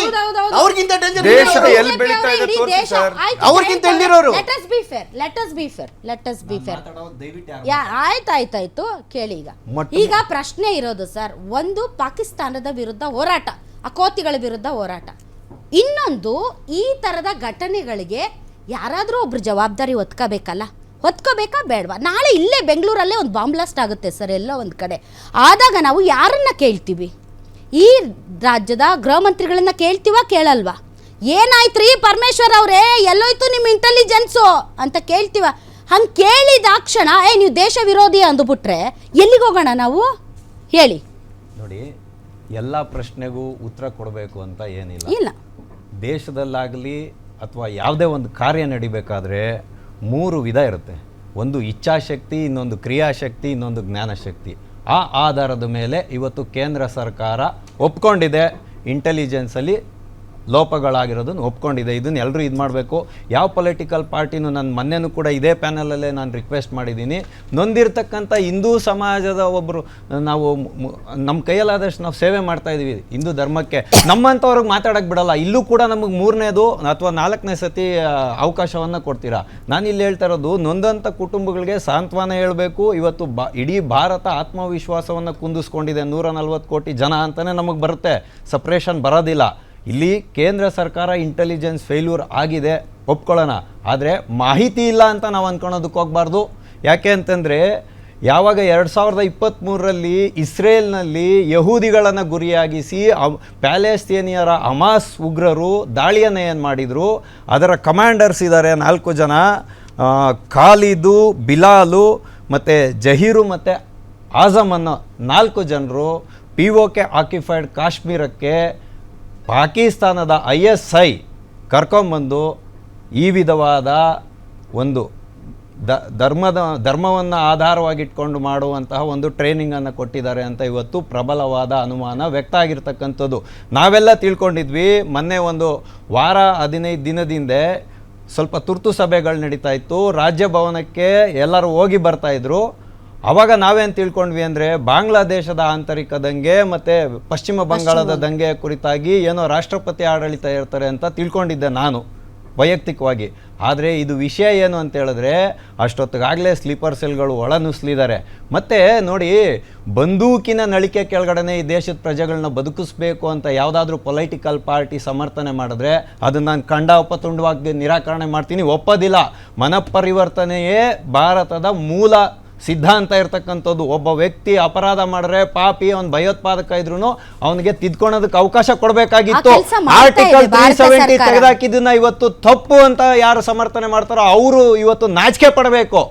ಅವ್ರಿಗಿಂತ ಡೇಂಜರ್ ದೇಶ ಇಲ್ಲಿರೋರು. ಎಲ್ಲಿ ಬೆಳೀತಾ ಇದೆ ತೋರಿಸಿ ಸರ್. ಅವ್ರಿಗಿಂತ ಎಲ್ಲಿರೋರು? ಲೆಟ್ ಅಸ್ ಬಿ ಫೇರ್ ಆಯ್ತಾಯ್ತಾಯ್ತು ಕೇಳಿ. ಈಗ ಪ್ರಶ್ನೆ ಇರೋದು ಸರ್, ಒಂದು ಪಾಕಿಸ್ತಾನದ ವಿರುದ್ಧ ಹೋರಾಟ, ಅಕೋತಿಗಳ ವಿರುದ್ಧ ಹೋರಾಟ, ಇನ್ನೊಂದು ಈ ತರದ ಘಟನೆಗಳಿಗೆ ಯಾರಾದ್ರೂ ಒಬ್ರು ಜವಾಬ್ದಾರಿ ಹೊತ್ಕೋಬೇಕಾ ಬೇಡವಾ? ನಾಳೆ ಇಲ್ಲೇ ಬೆಂಗಳೂರಲ್ಲೇ ಒಂದು ಬಾಂಬ್ ಬ್ಲಾಸ್ಟ್ ಆಗುತ್ತೆ ಸರ್ ಎಲ್ಲೋ ಒಂದು ಕಡೆ, ಆದಾಗ ನಾವು ಯಾರನ್ನ ಕೇಳ್ತೀವಿ? ಈ ರಾಜ್ಯದ ಗೃಹ ಮಂತ್ರಿಗಳನ್ನ ಕೇಳಲ್ವಾ? ಏನಾಯ್ತ್ರಿ ಪರಮೇಶ್ವರ್ ಅವರೇ, ಎಲ್ಲೋಯ್ತು ನಿಮ್ಮ ಇಂಟೆಲಿಜೆನ್ಸು ಅಂತ ಕೇಳ್ತೀವ? ಹಂಗೆ ಕೇಳಿದಾಕ್ಷಣ ನೀವು ದೇಶ ವಿರೋಧಿ ಅಂದುಬಿಟ್ರೆ ಎಲ್ಲಿಗೆ ಹೋಗೋಣ ನಾವು ಹೇಳಿ? ನೋಡಿ, ಎಲ್ಲ ಪ್ರಶ್ನೆಗೂ ಉತ್ತರ ಕೊಡಬೇಕು ಅಂತ ಏನಿಲ್ಲ. ಇಲ್ಲ, ದೇಶದಲ್ಲಾಗಲಿ ಅಥವಾ ಯಾವುದೇ ಒಂದು ಕಾರ್ಯ ನಡಿಬೇಕಾದ್ರೆ 3 ವಿಧ ಇರುತ್ತೆ. ಒಂದು ಇಚ್ಛಾಶಕ್ತಿ, ಇನ್ನೊಂದು ಕ್ರಿಯಾಶಕ್ತಿ, ಇನ್ನೊಂದು ಜ್ಞಾನಶಕ್ತಿ. ಆ ಆಧಾರದ ಮೇಲೆ ಇವತ್ತು ಕೇಂದ್ರ ಸರ್ಕಾರ ಒಪ್ಕೊಂಡಿದೆ, ಇಂಟೆಲಿಜೆನ್ಸಲ್ಲಿ ಲೋಪಗಳಾಗಿರೋದನ್ನು ಒಪ್ಕೊಂಡಿದೆ. ಇದನ್ನು ಎಲ್ಲರೂ ಇದು ಮಾಡಬೇಕು. ಯಾವ ಪೊಲಿಟಿಕಲ್ ಪಾರ್ಟಿನೂ, ನಾನು ಮೊನ್ನೆನೂ ಕೂಡ ಇದೇ ಪ್ಯಾನಲಲ್ಲೇ ನಾನು ರಿಕ್ವೆಸ್ಟ್ ಮಾಡಿದ್ದೀನಿ, ನೊಂದಿರ್ತಕ್ಕಂಥ ಹಿಂದೂ ಸಮಾಜದ ಒಬ್ಬರು ನಾವು ನಮ್ಮ ಕೈಯಲ್ಲಾದಷ್ಟು ನಾವು ಸೇವೆ ಮಾಡ್ತಾಯಿದ್ದೀವಿ ಹಿಂದೂ ಧರ್ಮಕ್ಕೆ, ನಮ್ಮಂಥವ್ರಿಗೆ ಮಾತಾಡೋಕ್ಕೆ ಬಿಡಲ್ಲ. ಇಲ್ಲೂ ಕೂಡ ನಮಗೆ 3ನೇದು ಅಥವಾ 4ನೇ ಸತಿ ಅವಕಾಶವನ್ನು ಕೊಡ್ತೀರಾ. ನಾನು ಇಲ್ಲಿ ಹೇಳ್ತಾ ಇರೋದು, ನೊಂದಂಥ ಕುಟುಂಬಗಳಿಗೆ ಸಾಂತ್ವನ ಹೇಳಬೇಕು. ಇವತ್ತು ಇಡೀ ಭಾರತ ಆತ್ಮವಿಶ್ವಾಸವನ್ನು ಕುಂದಿಸ್ಕೊಂಡಿದೆ. 140 ಕೋಟಿ ಜನ ಅಂತಲೇ ನಮಗೆ ಬರುತ್ತೆ, ಸಪ್ರೇಷನ್ ಬರೋದಿಲ್ಲ. ಇಲ್ಲಿ ಕೇಂದ್ರ ಸರ್ಕಾರ ಇಂಟೆಲಿಜೆನ್ಸ್ ಫೇಲ್ಯೂರ್ ಆಗಿದೆ, ಒಪ್ಕೊಳ್ಳೋಣ. ಆದರೆ ಮಾಹಿತಿ ಇಲ್ಲ ಅಂತ ನಾವು ಅಂದ್ಕೊಳೋದಕ್ಕೆ ಹೋಗಬಾರ್ದು. ಯಾಕೆ ಅಂತಂದರೆ, ಯಾವಾಗ 2023ರಲ್ಲಿ ಇಸ್ರೇಲ್ನಲ್ಲಿ ಯಹೂದಿಗಳನ್ನು ಗುರಿಯಾಗಿಸಿ ಪ್ಯಾಲೆಸ್ತೀನಿಯರ ಹಮಾಸ್ ಉಗ್ರರು ದಾಳಿಯನ್ನು ಏನು ಮಾಡಿದರು, ಅದರ ಕಮಾಂಡರ್ಸ್ ಇದ್ದಾರೆ 4 ಜನ, ಖಾಲಿದು, ಬಿಲಾಲು ಮತ್ತು ಜಹೀರು ಮತ್ತು ಆಜಮ್ ಅನ್ನೋ 4 ಜನರು POK ಆಕ್ಯುಪೈಡ್ ಕಾಶ್ಮೀರಕ್ಕೆ ಪಾಕಿಸ್ತಾನದ ISI ಕರ್ಕೊಂಬಂದು ಈ ವಿಧವಾದ ಒಂದು ಧರ್ಮವನ್ನು ಆಧಾರವಾಗಿಟ್ಕೊಂಡು ಮಾಡುವಂತಹ ಒಂದು ಟ್ರೈನಿಂಗನ್ನು ಕೊಟ್ಟಿದ್ದಾರೆ ಅಂತ ಇವತ್ತು ಪ್ರಬಲವಾದ ಅನುಮಾನ ವ್ಯಕ್ತ ಆಗಿರ್ತಕ್ಕಂಥದ್ದು. ನಾವೆಲ್ಲ ತಿಳ್ಕೊಂಡಿದ್ವಿ. ಮೊನ್ನೆ ಒಂದು ವಾರ 15 ದಿನದಿಂದ ಸ್ವಲ್ಪ ತುರ್ತು ಸಭೆಗಳು ನಡೀತಾ ಇತ್ತು, ರಾಜ್ಯ ಭವನಕ್ಕೆ ಎಲ್ಲರೂ ಹೋಗಿ ಬರ್ತಾಯಿದ್ರು. ಆವಾಗ ನಾವೇನು ತಿಳ್ಕೊಂಡ್ವಿ ಅಂದರೆ, ಬಾಂಗ್ಲಾದೇಶದ ಆಂತರಿಕ ದಂಗೆ ಮತ್ತು ಪಶ್ಚಿಮ ಬಂಗಾಳದ ದಂಗೆ ಕುರಿತಾಗಿ ಏನೋ ರಾಷ್ಟ್ರಪತಿ ಆಡಳಿತ ಇರ್ತಾರೆ ಅಂತ ತಿಳ್ಕೊಂಡಿದ್ದೆ ನಾನು ವೈಯಕ್ತಿಕವಾಗಿ. ಆದರೆ ಇದು ವಿಷಯ ಏನು ಅಂತ ಹೇಳಿದ್ರೆ, ಅಷ್ಟೊತ್ತಿಗಾಗಲೇ ಸ್ಲೀಪರ್ ಸೆಲ್ಗಳು ಒಳ ನುಸ್ಲಿದ್ದಾರೆ. ಮತ್ತು ನೋಡಿ, ಬಂದೂಕಿನ ನಳಿಕೆ ಕೆಳಗಡೆ ಈ ದೇಶದ ಪ್ರಜೆಗಳನ್ನ ಬದುಕಿಸ್ಬೇಕು ಅಂತ ಯಾವುದಾದ್ರೂ ಪೊಲಿಟಿಕಲ್ ಪಾರ್ಟಿ ಸಮರ್ಥನೆ ಮಾಡಿದ್ರೆ ಅದನ್ನು ನಾನು ಖಂಡಾಪತುಂಡವಾಗಿ ನಿರಾಕರಣೆ ಮಾಡ್ತೀನಿ, ಒಪ್ಪೋದಿಲ್ಲ. ಮನಪರಿವರ್ತನೆಯೇ ಭಾರತದ ಮೂಲ ಸಿದ್ಧಾಂತ ಇರ್ತಕ್ಕಂಥದ್ದು. ಒಬ್ಬ ವ್ಯಕ್ತಿ ಅಪರಾಧ ಮಾಡಿದ್ರೆ, ಪಾಪಿ, ಅವ್ನು ಭಯೋತ್ಪಾದಕ ಇದ್ರೂ ಅವನಿಗೆ ತಿದ್ಕೊಳೋದಕ್ಕೆ ಅವಕಾಶ ಕೊಡಬೇಕಾಗಿತ್ತು. ಆರ್ಟಿಕಲ್ 370 ತೆಗೆದಾಕಿದ್ದನ್ನ ಇವತ್ತು ತಪ್ಪು ಅಂತ ಯಾರು ಸಮರ್ಥನೆ ಮಾಡ್ತಾರೋ ಅವರು ಇವತ್ತು ನಾಚಿಕೆ ಪಡಬೇಕು.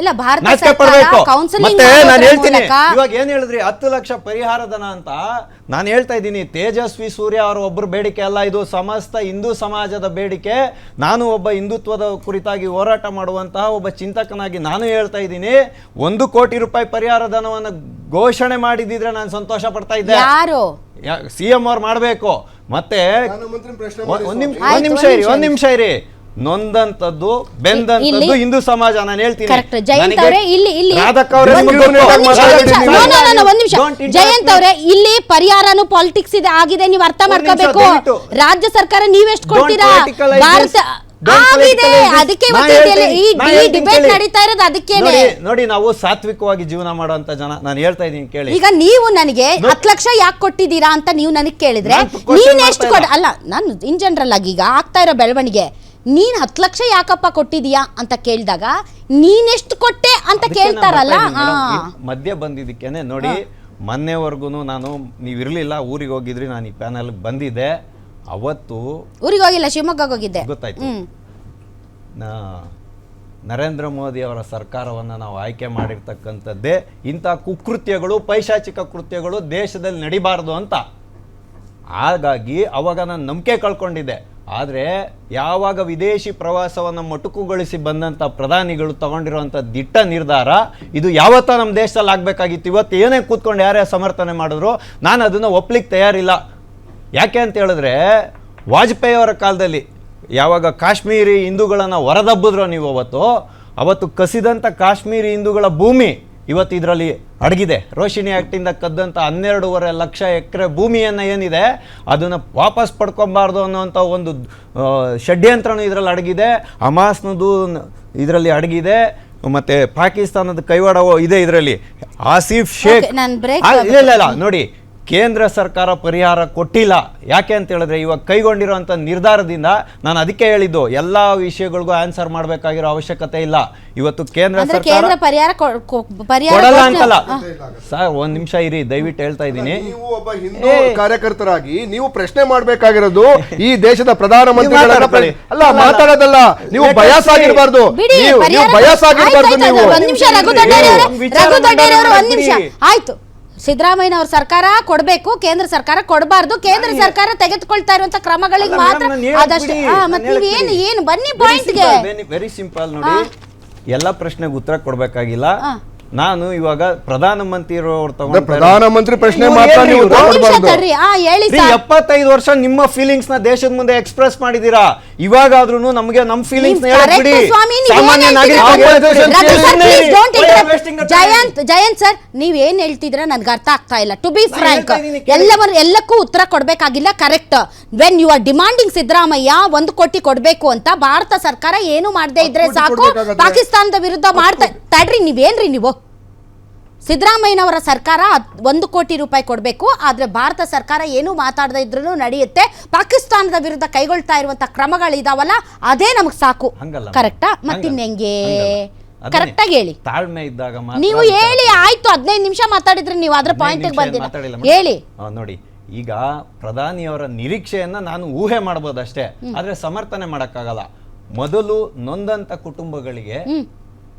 ಇಲ್ಲ, ಭಾರತ ನಾಚಿಕೆ ಪಡಬೇಕು. ಮತ್ತೆ ನಾನು ಹೇಳ್ತೀನಿ, ಇವಾಗ ಏನ್ ಹೇಳಿದ್ರಿ 10 ಲಕ್ಷ ಪರಿಹಾರ ಧನ ಅಂತ, ನಾನು ಹೇಳ್ತಾ ಇದ್ದೀನಿ, ತೇಜಸ್ವಿ ಸೂರ್ಯ ಅವರ ಒಬ್ಬರು ಬೇಡಿಕೆ ಅಲ್ಲ, ಇದು ಸಮಸ್ತ ಹಿಂದೂ ಸಮಾಜದ ಬೇಡಿಕೆ. ನಾನು ಒಬ್ಬ ಹಿಂದುತ್ವದ ಕುರಿತಾಗಿ ಹೋರಾಟ ಮಾಡುವಂತಹ ಒಬ್ಬ ಚಿಂತಕನಾಗಿ ನಾನು ಹೇಳ್ತಾ ಇದ್ದೀನಿ, 1 ಕೋಟಿ ರೂಪಾಯಿ ಪರಿಹಾರ ಧನವನ್ನು ಘೋಷಣೆ ಮಾಡಿದಿದ್ರೆ ನಾನು ಸಂತೋಷ ಪಡ್ತಾ ಇದ್ದೆ. ಯಾರು CM ಅವ್ರು ಮಾಡಬೇಕು. ಮತ್ತೆ ಒಂದ್ ನಿಮಿಷ ಇರಿ. ನೊಂದಂತದ್ದು, ಬೆಂದಂತದ್ದು ಹಿಂದೂ ಸಮಾಜ. ನಾನು ಹೇಳ್ತೀನಿ, ಜಯಂತ್ ಅವರೇ, ಇಲ್ಲಿ ಪರಿಹಾರನು ಪಾಲಿಟಿಕ್ಸ್ ಇದೆ ಆಗಿದೆ, ನೀವು ಅರ್ಥ ಮಾಡ್ಕೋಬೇಕು. ರಾಜ್ಯ ಸರ್ಕಾರ ನೀವೆಷ್ಟು ಕೊಡ್ತೀರಾ? ಭಾರತ ಆಗಿದೆ, ಅದಕ್ಕೆ ಈ ಡಿಬೇಟ್ ನಡೀತಾ ಇರೋದು ಅದಕ್ಕೇನೆ. ನೋಡಿ, ನಾವು ಸಾತ್ವಿಕವಾಗಿ ಜೀವನ ಮಾಡುವಂತ ಜನ. ನಾನು ಹೇಳ್ತಾ ಇದ್ದೀನಿ ಕೇಳಿ. ಈಗ ನೀವು ನನಗೆ 10 ಲಕ್ಷ ಯಾಕೆ ಕೊಟ್ಟಿದ್ದೀರಾ ಅಂತ ನೀವು ನನಗೆ ಕೇಳಿದ್ರೆ, ನೀನ್ ಎಷ್ಟು ಅಲ್ಲ, ನಾನು ಇನ್ ಜನರಲ್ ಆಗಿ ಈಗ ಆಗ್ತಾ ಇರೋ ಬೆಳವಣಿಗೆ, ನೀನ್ 10 ಲಕ್ಷ ಯಾಕಪ್ಪ ಕೊಟ್ಟಿದೀಯಾ ಅಂತ ಕೇಳಿದಾಗ ನೀನೆಷ್ಟು ಕೊಟ್ಟೆ ಅಂತ ಕೇಳ್ತಾರಲ್ಲ. ಮಧ್ಯ ಬಂದಿದ್ದಕ್ಕೇನೆ ನೋಡಿ, ಮೊನ್ನೆವರೆಗೂ ನಾನು ನೀವಿರ್ಲಿಲ್ಲ, ಊರಿಗೆ ಹೋಗಿದ್ರಿ, ನಾನು ಈ ಪ್ಯಾನಲ್ ಬಂದಿದ್ದೆ. ಅವತ್ತು ಊರಿಗೆ ಹೋಗಿಲ್ಲ, ಶಿವಮೊಗ್ಗ ಹೋಗಿದ್ದೆ. ಗೊತ್ತಾಯ್ತು. ನರೇಂದ್ರ ಮೋದಿ ಅವರ ಸರ್ಕಾರವನ್ನು ನಾವು ಆಯ್ಕೆ ಮಾಡಿರ್ತಕ್ಕಂಥದ್ದೇ ಇಂಥ ಕುಕೃತ್ಯಗಳು, ಪೈಶಾಚಿಕ ಕೃತ್ಯಗಳು ದೇಶದಲ್ಲಿ ನಡಿಬಾರ್ದು ಅಂತ. ಹಾಗಾಗಿ ಅವಾಗ ನಾನು ನಂಬಿಕೆ ಕಳ್ಕೊಂಡಿದ್ದೆ. ಆದರೆ ಯಾವಾಗ ವಿದೇಶಿ ಪ್ರವಾಸವನ್ನು ಮೊಟಕುಗೊಳಿಸಿ ಬಂದಂಥ ಪ್ರಧಾನಿಗಳು ತಗೊಂಡಿರುವಂಥ ದಿಟ್ಟ ನಿರ್ಧಾರ ಇದು ಯಾವತ್ತೂ ನಮ್ಮ ದೇಶದಲ್ಲಿ ಆಗಬೇಕಾಗಿತ್ತು. ಇವತ್ತು ಏನೇ ಕೂತ್ಕೊಂಡು ಯಾರೇ ಸಮರ್ಥನೆ ಮಾಡಿದ್ರು ನಾನು ಅದನ್ನು ಒಪ್ಲಿಕ್ಕೆ ತಯಾರಿಲ್ಲ. ಯಾಕೆ ಅಂತ ಹೇಳಿದ್ರೆ ವಾಜಪೇಯಿ ಅವರ ಕಾಲದಲ್ಲಿ ಯಾವಾಗ ಕಾಶ್ಮೀರಿ ಹಿಂದೂಗಳನ್ನು ಹೊರದಬ್ಬಿದ್ರು ನೀವು ಅವತ್ತು ಕಸಿದಂಥ ಕಾಶ್ಮೀರಿ ಹಿಂದೂಗಳ ಭೂಮಿ ಇವತ್ತು ಇದರಲ್ಲಿ ಅಡಗಿದೆ. ರೋಶಿನಿ ಆ್ಯಕ್ಟಿಂದ ಕದ್ದಂಥ 12.5 ಲಕ್ಷ ಎಕರೆ ಭೂಮಿಯನ್ನು ಏನಿದೆ ಅದನ್ನು ವಾಪಸ್ ಪಡ್ಕೊಬಾರ್ದು ಅನ್ನೋಂಥ ಒಂದು ಷಡ್ಯಂತ್ರನೂ ಇದರಲ್ಲಿ ಅಡಗಿದೆ. ಹಮಾಸ್ನದು ಇದರಲ್ಲಿ ಅಡಗಿದೆ, ಮತ್ತು ಪಾಕಿಸ್ತಾನದ ಕೈವಾಡ ಇದೆ ಇದರಲ್ಲಿ. ಆಸಿಫ್ ಶೇಖ್ ಇಲ್ಲ ನೋಡಿ, ಕೇಂದ್ರ ಸರ್ಕಾರ ಪರಿಹಾರ ಕೊಟ್ಟಿಲ್ಲ. ಯಾಕೆ ಅಂತ ಹೇಳಿದ್ರೆ ಇವಾಗ ಕೈಗೊಂಡಿರುವಂಥ ನಿರ್ಧಾರದಿಂದ ನಾನು ಅದಕ್ಕೆ ಹೇಳಿದ್ದು ಎಲ್ಲ ವಿಷಯಗಳಿಗೂ ಆನ್ಸರ್ ಮಾಡಬೇಕಾಗಿರೋ ಅವಶ್ಯಕತೆ ಇಲ್ಲ. ಇವತ್ತು ಕೇಂದ್ರ ಸರ್ಕಾರ ಕೊಡಲ್ಲ ಅಂತಲ್ಲ ಸರ್, ಒಂದ್ ನಿಮಿಷ ಇರಿ ದಯವಿಟ್ಟು ಹೇಳ್ತಾ ಇದ್ದೀನಿ. ನೀವು ಒಬ್ಬ ಹಿಂದೂ ಕಾರ್ಯಕರ್ತರಾಗಿ ನೀವು ಪ್ರಶ್ನೆ ಮಾಡಬೇಕಾಗಿರೋದು ಈ ದೇಶದ ಪ್ರಧಾನಮಂತ್ರಿಗಳ ಅಲ್ಲ, ಮಾತಾಡೋದಲ್ಲ. ನೀವು ಬಯಾಸ್ ಆಗಿರಬಾರ್ದು, ನೀವು ಬಯಾಸ್ ಆಗಿರಬಾರ್ದು. ನೀವು ಆಯ್ತು, ಸಿದ್ದರಾಮಯ್ಯ ಅವ್ರ ಸರ್ಕಾರ ಕೊಡಬೇಕು, ಕೇಂದ್ರ ಸರ್ಕಾರ ಕೊಡಬಾರ್ದು. ಕೇಂದ್ರ ಸರ್ಕಾರ ತೆಗೆದುಕೊಳ್ತಾ ಇರುವಂತ ಕ್ರಮಗಳಿಗೆ ಮಾತ್ರ ಆದಷ್ಟು. ಮತ್ತೆ ಏನು ಬನ್ನಿ ಪಾಯಿಂಟ್ಗೆ. ವೆರಿ ಸಿಂಪಲ್ ನೋಡಿ, ಎಲ್ಲ ಪ್ರಶ್ನೆಗೆ ಉತ್ತರ ಕೊಡ್ಬೇಕಾಗಿಲ್ಲ. ನಾನು ಇವಾಗ ಪ್ರಧಾನಮಂತ್ರಿ ಪ್ರಶ್ನೆ ಮಾತ್ರ ನೀವು 75 ವರ್ಷ ನಿಮ್ಮ ಫೀಲಿಂಗ್ಸ್ ನ ದೇಶದ ಮುಂದೆ ಎಕ್ಸ್ಪ್ರೆಸ್ ಮಾಡಿದೀರಾ. ಇವಾಗಾದ್ರೂ ನಮಗೆ ನಮ್ಮ ಫೀಲಿಂಗ್ಸ್ ಜಯಂತ್ ಸರ್, ನೀವ್ ಏನ್ ಹೇಳ್ತಿದ್ರ ನನ್ಗೆ ಅರ್ಥ ಆಗ್ತಾ ಇಲ್ಲ. ಟು ಬಿ ಫ್ರಾಂಕ್, ಎಲ್ಲಕ್ಕೂ ಉತ್ತರ ಕೊಡ್ಬೇಕಾಗಿಲ್ಲ. Correct. When you are demanding Siddaramaiah 1 ಕೋಟಿ ಕೊಡ್ಬೇಕು ಅಂತ, ಭಾರತ ಸರ್ಕಾರ ಏನು ಮಾಡದೇ ಇದ್ರೆ ಸಾಕು, ಪಾಕಿಸ್ತಾನದ ವಿರುದ್ಧ ಮಾಡ್ತಾ ತಡ್ರಿ. ನೀವೇನ್ರಿ ನೀವು? ಸಿದ್ದರಾಮಯ್ಯನವರ ಸರ್ಕಾರ 1 ಕೋಟಿ ರೂಪಾಯಿ ಕೊಡಬೇಕು, ಆದರೆ ಭಾರತ ಸರ್ಕಾರ ಏನು ಮಾತಾಡದೇ ಇದ್ರೂ ನಡೆಯುತ್ತೆ. ಪಾಕಿಸ್ತಾನದ ವಿರುದ್ಧ ಕೈಗೊಳ್ತಾ ಇರುವಂತ ಕ್ರಮಗಳಿದಾವಲ್ಲ, ಅದೇ ನಮಗ್ ಸಾಕು. ಕರೆಕ್ಟಾ? ಮತ್ತಿನ್ನೆಂಗೆ ಕರೆಕ್ಟಾಗಿ ಹೇಳಿ. ತಾಳ್ಮೆ ಇದ್ದಾಗ ನೀವು ಹೇಳಿ. ಆಯ್ತು, 15 ನಿಮಿಷ ಮಾತಾಡಿದ್ರೆ ನೀವು ಅದ್ರ ಪಾಯಿಂಟ್ ಬಂದಿಲ್ಲ. ಹೇಳಿ. ನೋಡಿ, ಈಗ ಪ್ರಧಾನಿಯವರ ನಿರೀಕ್ಷೆಯನ್ನ ನಾನು ಊಹೆ ಮಾಡಬಹುದಷ್ಟೇ, ಆದ್ರೆ ಸಮರ್ಥನೆ ಮಾಡಕ್ಕಾಗಲ್ಲ. ಮೊದಲು ನೊಂದಂತ ಕುಟುಂಬಗಳಿಗೆ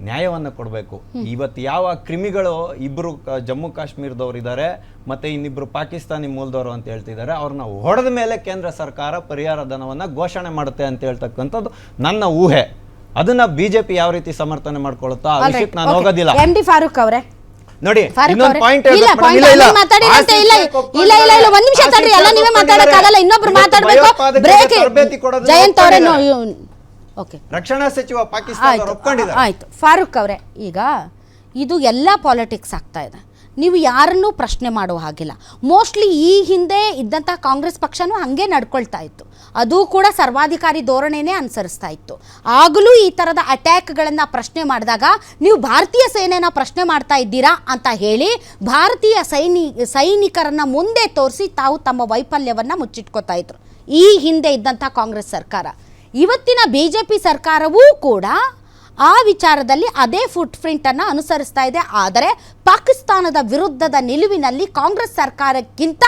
ನ್ಯಾಯವನ್ನು ಕೊಡಬೇಕು. ಇವತ್ತು ಯಾವ ಕ್ರಿಮಿಗಳು ಇಬ್ಬರು ಜಮ್ಮು ಕಾಶ್ಮೀರದವ್ರು ಇದ್ದಾರೆ ಮತ್ತೆ ಇನ್ನಿಬ್ರು ಪಾಕಿಸ್ತಾನಿ ಮೂಲದವರು ಅಂತ ಹೇಳ್ತಿದ್ದಾರೆ, ಅವ್ರನ್ನ ಹೊಡೆದ ಮೇಲೆ ಕೇಂದ್ರ ಸರ್ಕಾರ ಪರಿಹಾರ ಧನವನ್ನ ಘೋಷಣೆ ಮಾಡುತ್ತೆ ಅಂತ ಹೇಳ್ತಕ್ಕಂಥದ್ದು ನನ್ನ ಊಹೆ. ಅದನ್ನ ಬಿಜೆಪಿ ಯಾವ ರೀತಿ ಸಮರ್ಥನೆ ಮಾಡ್ಕೊಳ್ಳುತ್ತಾ ಆ ವಿಷಯಕ್ಕೆ ನಾನು ಹೋಗೋದಿಲ್ಲ. MD ಫಾರೂಕ್ ಅವರೇ ನೋಡಿ, ಇನ್ನೊಂದು ಪಾಯಿಂಟ್ ಜಯಂತ್ ಅವರೇ ರಕ್ಷಣಾ ಸಚಿವ ಪಾಕಿಸ್ತಾನ ಒಪ್ಕೊಂಡಿದ್ದಾರೆ. ಆಯ್ತು ಫಾರೂಕ್ ಅವರೇ, ಈಗ ಇದು ಎಲ್ಲ ಪಾಲಿಟಿಕ್ಸ್ ಆಗ್ತಾ ಇದೆ. ನೀವು ಯಾರನ್ನೂ ಪ್ರಶ್ನೆ ಮಾಡುವ ಹಾಗಿಲ್ಲ. ಮೋಸ್ಟ್ಲಿ ಈ ಹಿಂದೆ ಇದ್ದಂಥ ಕಾಂಗ್ರೆಸ್ ಪಕ್ಷನೂ ಹಾಗೆ ನಡ್ಕೊಳ್ತಾ ಇತ್ತು. ಅದು ಕೂಡ ಸರ್ವಾಧಿಕಾರಿ ಧೋರಣೆನೇ ಅನುಸರಿಸ್ತಾ ಇತ್ತು. ಆಗಲೂ ಈ ಥರದ ಅಟ್ಯಾಕ್ಗಳನ್ನು ಪ್ರಶ್ನೆ ಮಾಡಿದಾಗ ನೀವು ಭಾರತೀಯ ಸೇನೆನ ಪ್ರಶ್ನೆ ಮಾಡ್ತಾ ಇದ್ದೀರಾ ಅಂತ ಹೇಳಿ ಭಾರತೀಯ ಸೈನಿಕರನ್ನು ಮುಂದೆ ತೋರಿಸಿ ತಾವು ತಮ್ಮ ವೈಫಲ್ಯವನ್ನು ಮುಚ್ಚಿಟ್ಕೋತಾ ಇದ್ರು ಈ ಹಿಂದೆ ಇದ್ದಂಥ ಕಾಂಗ್ರೆಸ್ ಸರ್ಕಾರ. ಇವತ್ತಿನ BJP ಸರ್ಕಾರವೂ ಕೂಡ ಆ ವಿಚಾರದಲ್ಲಿ ಅದೇ ಫುಟ್ ಪ್ರಿಂಟನ್ನು ಅನುಸರಿಸ್ತಾ ಇದೆ. ಆದರೆ ಪಾಕಿಸ್ತಾನದ ವಿರುದ್ಧದ ನಿಲುವಿನಲ್ಲಿ ಕಾಂಗ್ರೆಸ್ ಸರ್ಕಾರಕ್ಕಿಂತ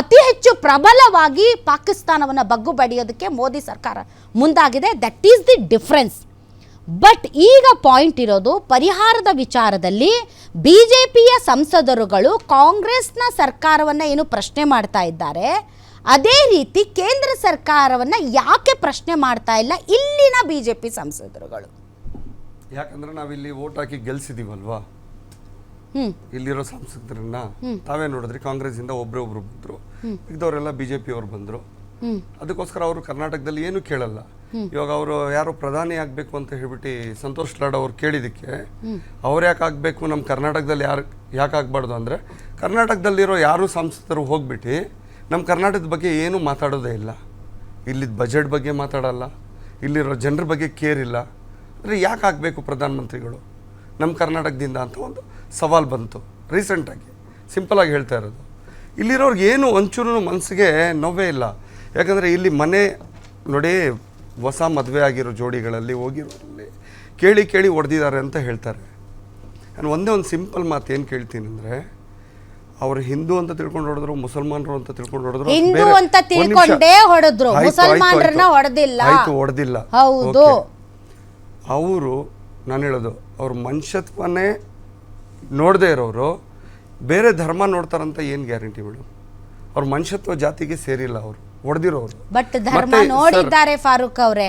ಅತಿ ಹೆಚ್ಚು ಪ್ರಬಲವಾಗಿ ಪಾಕಿಸ್ತಾನವನ್ನು ಬಗ್ಗು ಬಡಿಯೋದಕ್ಕೆ ಮೋದಿ ಸರ್ಕಾರ ಮುಂದಾಗಿದೆ. That is the difference. But ಈಗ ಪಾಯಿಂಟ್ ಇರೋದು ಪರಿಹಾರದ ವಿಚಾರದಲ್ಲಿ BJPಯ ಸಂಸದರುಗಳು ಕಾಂಗ್ರೆಸ್ನ ಸರ್ಕಾರವನ್ನು ಏನು ಪ್ರಶ್ನೆ ಮಾಡ್ತಾ ಇದ್ದಾರೆ, ಅದೇ ರೀತಿ ಕೇಂದ್ರ ಸರ್ಕಾರವನ್ನು ಯಾಕೆ ಪ್ರಶ್ನೆ ಮಾಡ್ತಾ ಇಲ್ಲ ಇಲ್ಲಿನ BJP ಸಂಸದರುಗಳು? ಯಾಕಂದ್ರೆ ನಾವಿಲ್ಲಿ ವೋಟ್ ಹಾಕಿ ಗೆಲ್ಸಿದೀವಲ್ವಾ, ಇಲ್ಲಿರೋ ಸಂಸದರನ್ನ ತಾವೇ ನೋಡಿದ್ರಿ, ಕಾಂಗ್ರೆಸ್ ಇಂದ ಒಬ್ರು ಬಂದ್ರು, ಮಿಕ್ದವರೆಲ್ಲ BJP ಅವ್ರು ಬಂದ್ರು. ಅದಕ್ಕೋಸ್ಕರ ಅವರು ಕರ್ನಾಟಕದಲ್ಲಿ ಏನು ಕೇಳಲ್ಲ. ಇವಾಗ ಅವರು ಯಾರು ಪ್ರಧಾನಿ ಆಗ್ಬೇಕು ಅಂತ ಹೇಳ್ಬಿಟ್ಟು ಸಂತೋಷ್ ಲಾಡ್ ಅವ್ರು ಕೇಳಿದಕ್ಕೆ ಅವ್ರು ಯಾಕೆ ಆಗ್ಬೇಕು, ನಮ್ಮ ಕರ್ನಾಟಕದಲ್ಲಿ ಯಾಕೆ ಆಗ್ಬಾರ್ದು ಅಂದ್ರೆ, ಕರ್ನಾಟಕದಲ್ಲಿರೋ ಯಾರು ಸಂಸದರು ಹೋಗ್ಬಿಟ್ಟು ನಮ್ಮ ಕರ್ನಾಟಕದ ಬಗ್ಗೆ ಏನು ಮಾತಾಡೋದೇ ಇಲ್ಲ. ಇಲ್ಲಿದ್ದ ಬಜೆಟ್ ಬಗ್ಗೆ ಮಾತಾಡಲ್ಲ, ಇಲ್ಲಿರೋ ಜನರ ಬಗ್ಗೆ ಕೇರ್ ಇಲ್ಲ. ಅಂದರೆ ಯಾಕೆ ಆಗಬೇಕು ಪ್ರಧಾನಮಂತ್ರಿಗಳು ನಮ್ಮ ಕರ್ನಾಟಕದಿಂದ ಅಂತ ಒಂದು ಸವಾಲು ಬಂತು ರೀಸೆಂಟಾಗಿ. ಸಿಂಪಲಾಗಿ ಹೇಳ್ತಾ ಇರೋದು, ಇಲ್ಲಿರೋರ್ಗೆ ಏನು ಒಂಚೂರು ಮನಸ್ಸಿಗೆ ನೋವೇ ಇಲ್ಲ. ಯಾಕಂದರೆ ಇಲ್ಲಿ ಮನೆ ನೋಡಿ, ಹೊಸ ಮದುವೆ ಆಗಿರೋ ಜೋಡಿಗಳಲ್ಲಿ ಹೋಗಿರೋರಲ್ಲಿ ಕೇಳಿ ಹೊಡೆದಿದ್ದಾರೆ ಅಂತ ಹೇಳ್ತಾರೆ. ನಾನು ಒಂದೇ ಒಂದು ಸಿಂಪಲ್ ಮಾತು ಏನು ಕೇಳ್ತೀನಿ ಅಂದರೆ, ಅವರು ಹಿಂದೂ ಅಂತ ತಿಳ್ಕೊಂಡು ಹೊಡೆದ್ರು, ಮುಸಲ್ಮಾನರು ಅಂತ ತಿಳ್ಕೊಂಡು ಹೊಡೆದ್ರು, ಹೊಡೆದಿಲ್ಲ. ಹೌದು, ಅವರು ನಾನು ಹೇಳೋದು, ಅವ್ರ ಮನುಷ್ಯತ್ವನೇ ನೋಡದೇ ಇರೋರು ಬೇರೆ ಧರ್ಮ ನೋಡ್ತಾರಂತ ಏನು ಗ್ಯಾರಂಟಿ ಮೇಡಮ್? ಅವ್ರ ಮನುಷ್ಯತ್ವ ಜಾತಿಗೆ ಸೇರಿಲ್ಲ ಅವರು. ಹೊಡೆದಿರೋರು. ಬಟ್ ಧರ್ಮ ಮತ್ತೆ ನೋಡಿದ್ದಾರೆ ಫಾರೂಕ್ ಅವರೇ,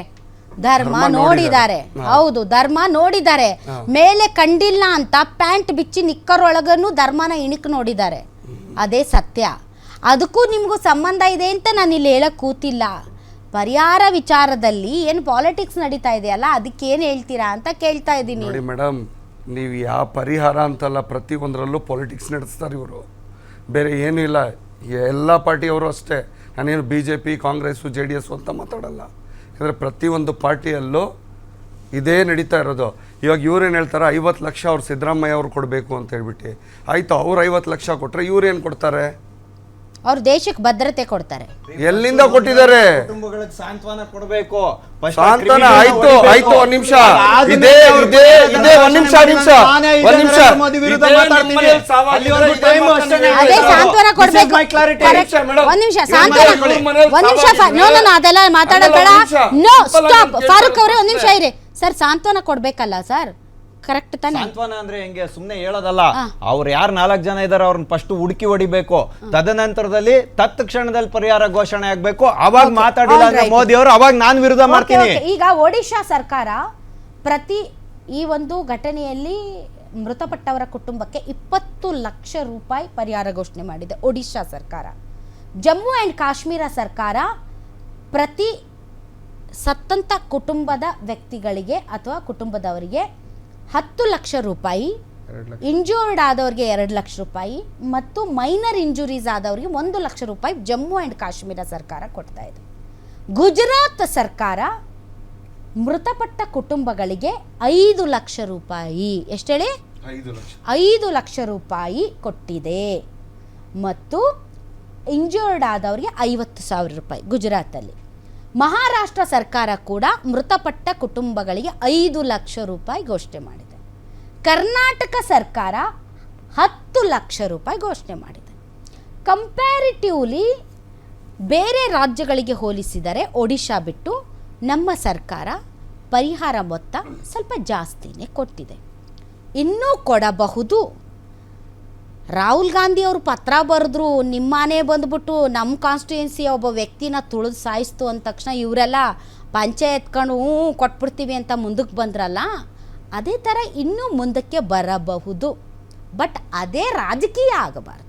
ಧರ್ಮ ಧರ್ಮ ನೋಡಿದ್ದಾರೆ. ಹೌದು, ಧರ್ಮ ನೋಡಿದ್ದಾರೆ. ಮೇಲೆ ಕಂಡಿಲ್ಲ ಅಂತ ಪ್ಯಾಂಟ್ ಬಿಚ್ಚಿ ನಿಕ್ಕರ್ ಒಳಗನು ಧರ್ಮನ ಇಣಿಕ್ ನೋಡಿದ್ದಾರೆ. ಅದೇ ಸತ್ಯ. ಅದಕ್ಕೂ ನಿಮಗೂ ಸಂಬಂಧ ಇದೆ ಅಂತ ನಾನು ಇಲ್ಲಿ ಹೇಳಕ್ ಕೂತಿಲ್ಲ. ಪರಿಹಾರ ವಿಚಾರದಲ್ಲಿ ಏನು ಪಾಲಿಟಿಕ್ಸ್ ನಡೀತಾ ಇದೆಯಲ್ಲ, ಅದಕ್ಕೆ ಏನು ಹೇಳ್ತೀರಾ ಅಂತ ಕೇಳ್ತಾ ಇದ್ದೀನಿ. ನೋಡಿ ಮೇಡಮ್, ನೀವು ಯಾವ ಪರಿಹಾರ ಅಂತಲ್ಲ, ಪ್ರತಿ ಒಂದರಲ್ಲೂ ಪಾಲಿಟಿಕ್ಸ್ ನಡೆಸ್ತಾರೆ ಇವರು, ಬೇರೆ ಏನೂ ಇಲ್ಲ. ಎಲ್ಲ ಪಾರ್ಟಿಯವರು ಅಷ್ಟೇ. ನಾನೇನು BJP, ಕಾಂಗ್ರೆಸ್ಸು, JDS ಅಂತ ಮಾತಾಡಲ್ಲ. ಯಾಕಂದರೆ ಪ್ರತಿಯೊಂದು ಪಾರ್ಟಿಯಲ್ಲೂ ಇದೇ ನಡೀತಾ ಇರೋದು. ಇವಾಗ ಇವ್ರೇನು ಹೇಳ್ತಾರೆ, 50 ಲಕ್ಷ ಅವ್ರು ಸಿದ್ದರಾಮಯ್ಯ ಅವ್ರು ಕೊಡಬೇಕು ಅಂತ ಹೇಳ್ಬಿಟ್ಟು. ಆಯಿತು, ಅವ್ರು 50 ಲಕ್ಷ ಕೊಟ್ಟರೆ ಇವ್ರೇನು ಕೊಡ್ತಾರೆ? ಅವ್ರು ದೇಶಕ್ಕೆ ಭದ್ರತೆ ಕೊಡ್ತಾರೆ. ಎಲ್ಲಿಂದ ಕೊಟ್ಟಿದ್ದಾರೆ? ಕುಟುಂಬಗಳಿಗೆ ಸಾಂತ್ವನ ಕೊಡಬೇಕು. ಸಾಂತ್ವನ ಆಯ್ತು, ಆಯ್ತು, ಒಂದ್ ನಿಮಿಷ ಇದೇ ಒಂದ್ ನಿಮಿಷ ಅದೇ ಸಾಂತ್ವನ ಕೊಡ್ಬೇಕು. ಒಂದ್ ನಿಮಿಷ ಅದೆಲ್ಲ ಮಾತಾಡೋದ್ ಬೇಡ. No stop. ಫಾರೂಕ್ ಅವರೇ ಒಂದ್ ನಿಮಿಷ ಇರಿ ಸರ್. ಸಾಂತ್ವನ ಕೊಡ್ಬೇಕಲ್ಲ ಸರ್, ಕರೆಕ್ಟ್ ತಾನೆ? ಸಾಂತ್ವನ ಅಂದ್ರೆ ಹೆಂಗೆ? ಸುಮ್ನೆ ಹೇಳೋದಲ್ಲ. ಅವ್ರು ಯಾರು 4 ಜನ ಇದಾರೆ ಅವ್ರನ್ನ ಫಸ್ಟ್ ಹುಡುಕಿ ಹೊಡಿಬೇಕು. ತದನಂತರದಲ್ಲಿ ತತ್ಕ್ಷಣದಲ್ಲಿ ಪರಿಹಾರ ಘೋಷಣೆ ಆಗ್ಬೇಕು. ಅವಾಗ ಮಾತಾಡಿಲ್ಲ ಅಂದ್ರೆ ಮೋದಿ ಅವರು, ಅವಾಗ ನಾನು ವಿರೋಧ ಮಾಡ್ತೀನಿ. ಈಗ ಒಡಿಶಾ ಸರ್ಕಾರ ಪ್ರತಿ ಈ ಒಂದು ಘಟನೆಯಲ್ಲಿ ಮೃತಪಟ್ಟವರ ಕುಟುಂಬಕ್ಕೆ 20 ಲಕ್ಷ ರೂಪಾಯಿ ಪರಿಹಾರ ಘೋಷಣೆ ಮಾಡಿದೆ ಒಡಿಶಾ ಸರ್ಕಾರ. ಜಮ್ಮು ಆ್ಯಂಡ್ ಕಾಶ್ಮೀರ ಸರ್ಕಾರ ಪ್ರತಿ ಸತ್ತಂತ ಕುಟುಂಬದ ವ್ಯಕ್ತಿಗಳಿಗೆ ಅಥವಾ ಕುಟುಂಬದವರಿಗೆ 10 ಲಕ್ಷ ರೂಪಾಯಿ, ಇಂಜೂರ್ಡ್ ಆದವ್ರಿಗೆ 2 ಲಕ್ಷ ರೂಪಾಯಿ ಮತ್ತು ಮೈನರ್ ಇಂಜುರೀಸ್ ಆದವರಿಗೆ 1 ಲಕ್ಷ ರೂಪಾಯಿ ಜಮ್ಮು ಆ್ಯಂಡ್ ಕಾಶ್ಮೀರ ಸರ್ಕಾರ ಕೊಡ್ತಾ ಇದೆ. ಗುಜರಾತ್ ಸರ್ಕಾರ ಮೃತಪಟ್ಟ ಕುಟುಂಬಗಳಿಗೆ 5 ಲಕ್ಷ ರೂಪಾಯಿ, ಎಷ್ಟು ಹೇಳಿ, 5 ಲಕ್ಷ ರೂಪಾಯಿ ಕೊಟ್ಟಿದೆ. ಮತ್ತು ಇಂಜೂರ್ಡ್ ಆದವರಿಗೆ 50,000 ರೂಪಾಯಿ ಗುಜರಾತಲ್ಲಿ. ಮಹಾರಾಷ್ಟ್ರ ಸರ್ಕಾರ ಕೂಡ ಮೃತಪಟ್ಟ ಕುಟುಂಬಗಳಿಗೆ 5 ಲಕ್ಷ ರೂಪಾಯಿ ಘೋಷಣೆ ಮಾಡಿದೆ. ಕರ್ನಾಟಕ ಸರ್ಕಾರ 10 ಲಕ್ಷ ರೂಪಾಯಿ ಘೋಷಣೆ ಮಾಡಿದೆ. ಕಂಪ್ಯಾರಿಟಿವ್ಲಿ ಬೇರೆ ರಾಜ್ಯಗಳಿಗೆ ಹೋಲಿಸಿದರೆ ಒಡಿಶಾ ಬಿಟ್ಟು ನಮ್ಮ ಸರ್ಕಾರ ಪರಿಹಾರ ಮೊತ್ತ ಸ್ವಲ್ಪ ಜಾಸ್ತಿನೇ ಕೊಟ್ಟಿದೆ. ಇನ್ನೂ ಕೊಡಬಹುದು. ರಾಹುಲ್ ಗಾಂಧಿ ಅವರು ಪತ್ರ ಬರೆದ್ರು, ನಿಮ್ಮನೆ ಬಂದ್ಬಿಟ್ಟು ನಮ್ಮ ಕಾನ್ಸ್ಟಿಟ್ಯೂನ್ಸಿಯ ಒಬ್ಬ ವ್ಯಕ್ತಿನ ತುಳಿದು ಸಾಯಿಸ್ತು ಅಂದ ತಕ್ಷಣ ಇವರೆಲ್ಲ ಪಂಚೆ ಎತ್ಕೊಂಡು ಕೊಟ್ಬಿಡ್ತೀವಿ ಅಂತ ಮುಂದಕ್ಕೆ ಬಂದ್ರಲ್ಲ, ಅದೇ ಥರ ಇನ್ನೂ ಮುಂದಕ್ಕೆ ಬರಬಹುದು. ಬಟ್ ಅದೇ ರಾಜಕೀಯ ಆಗಬಾರ್ದು.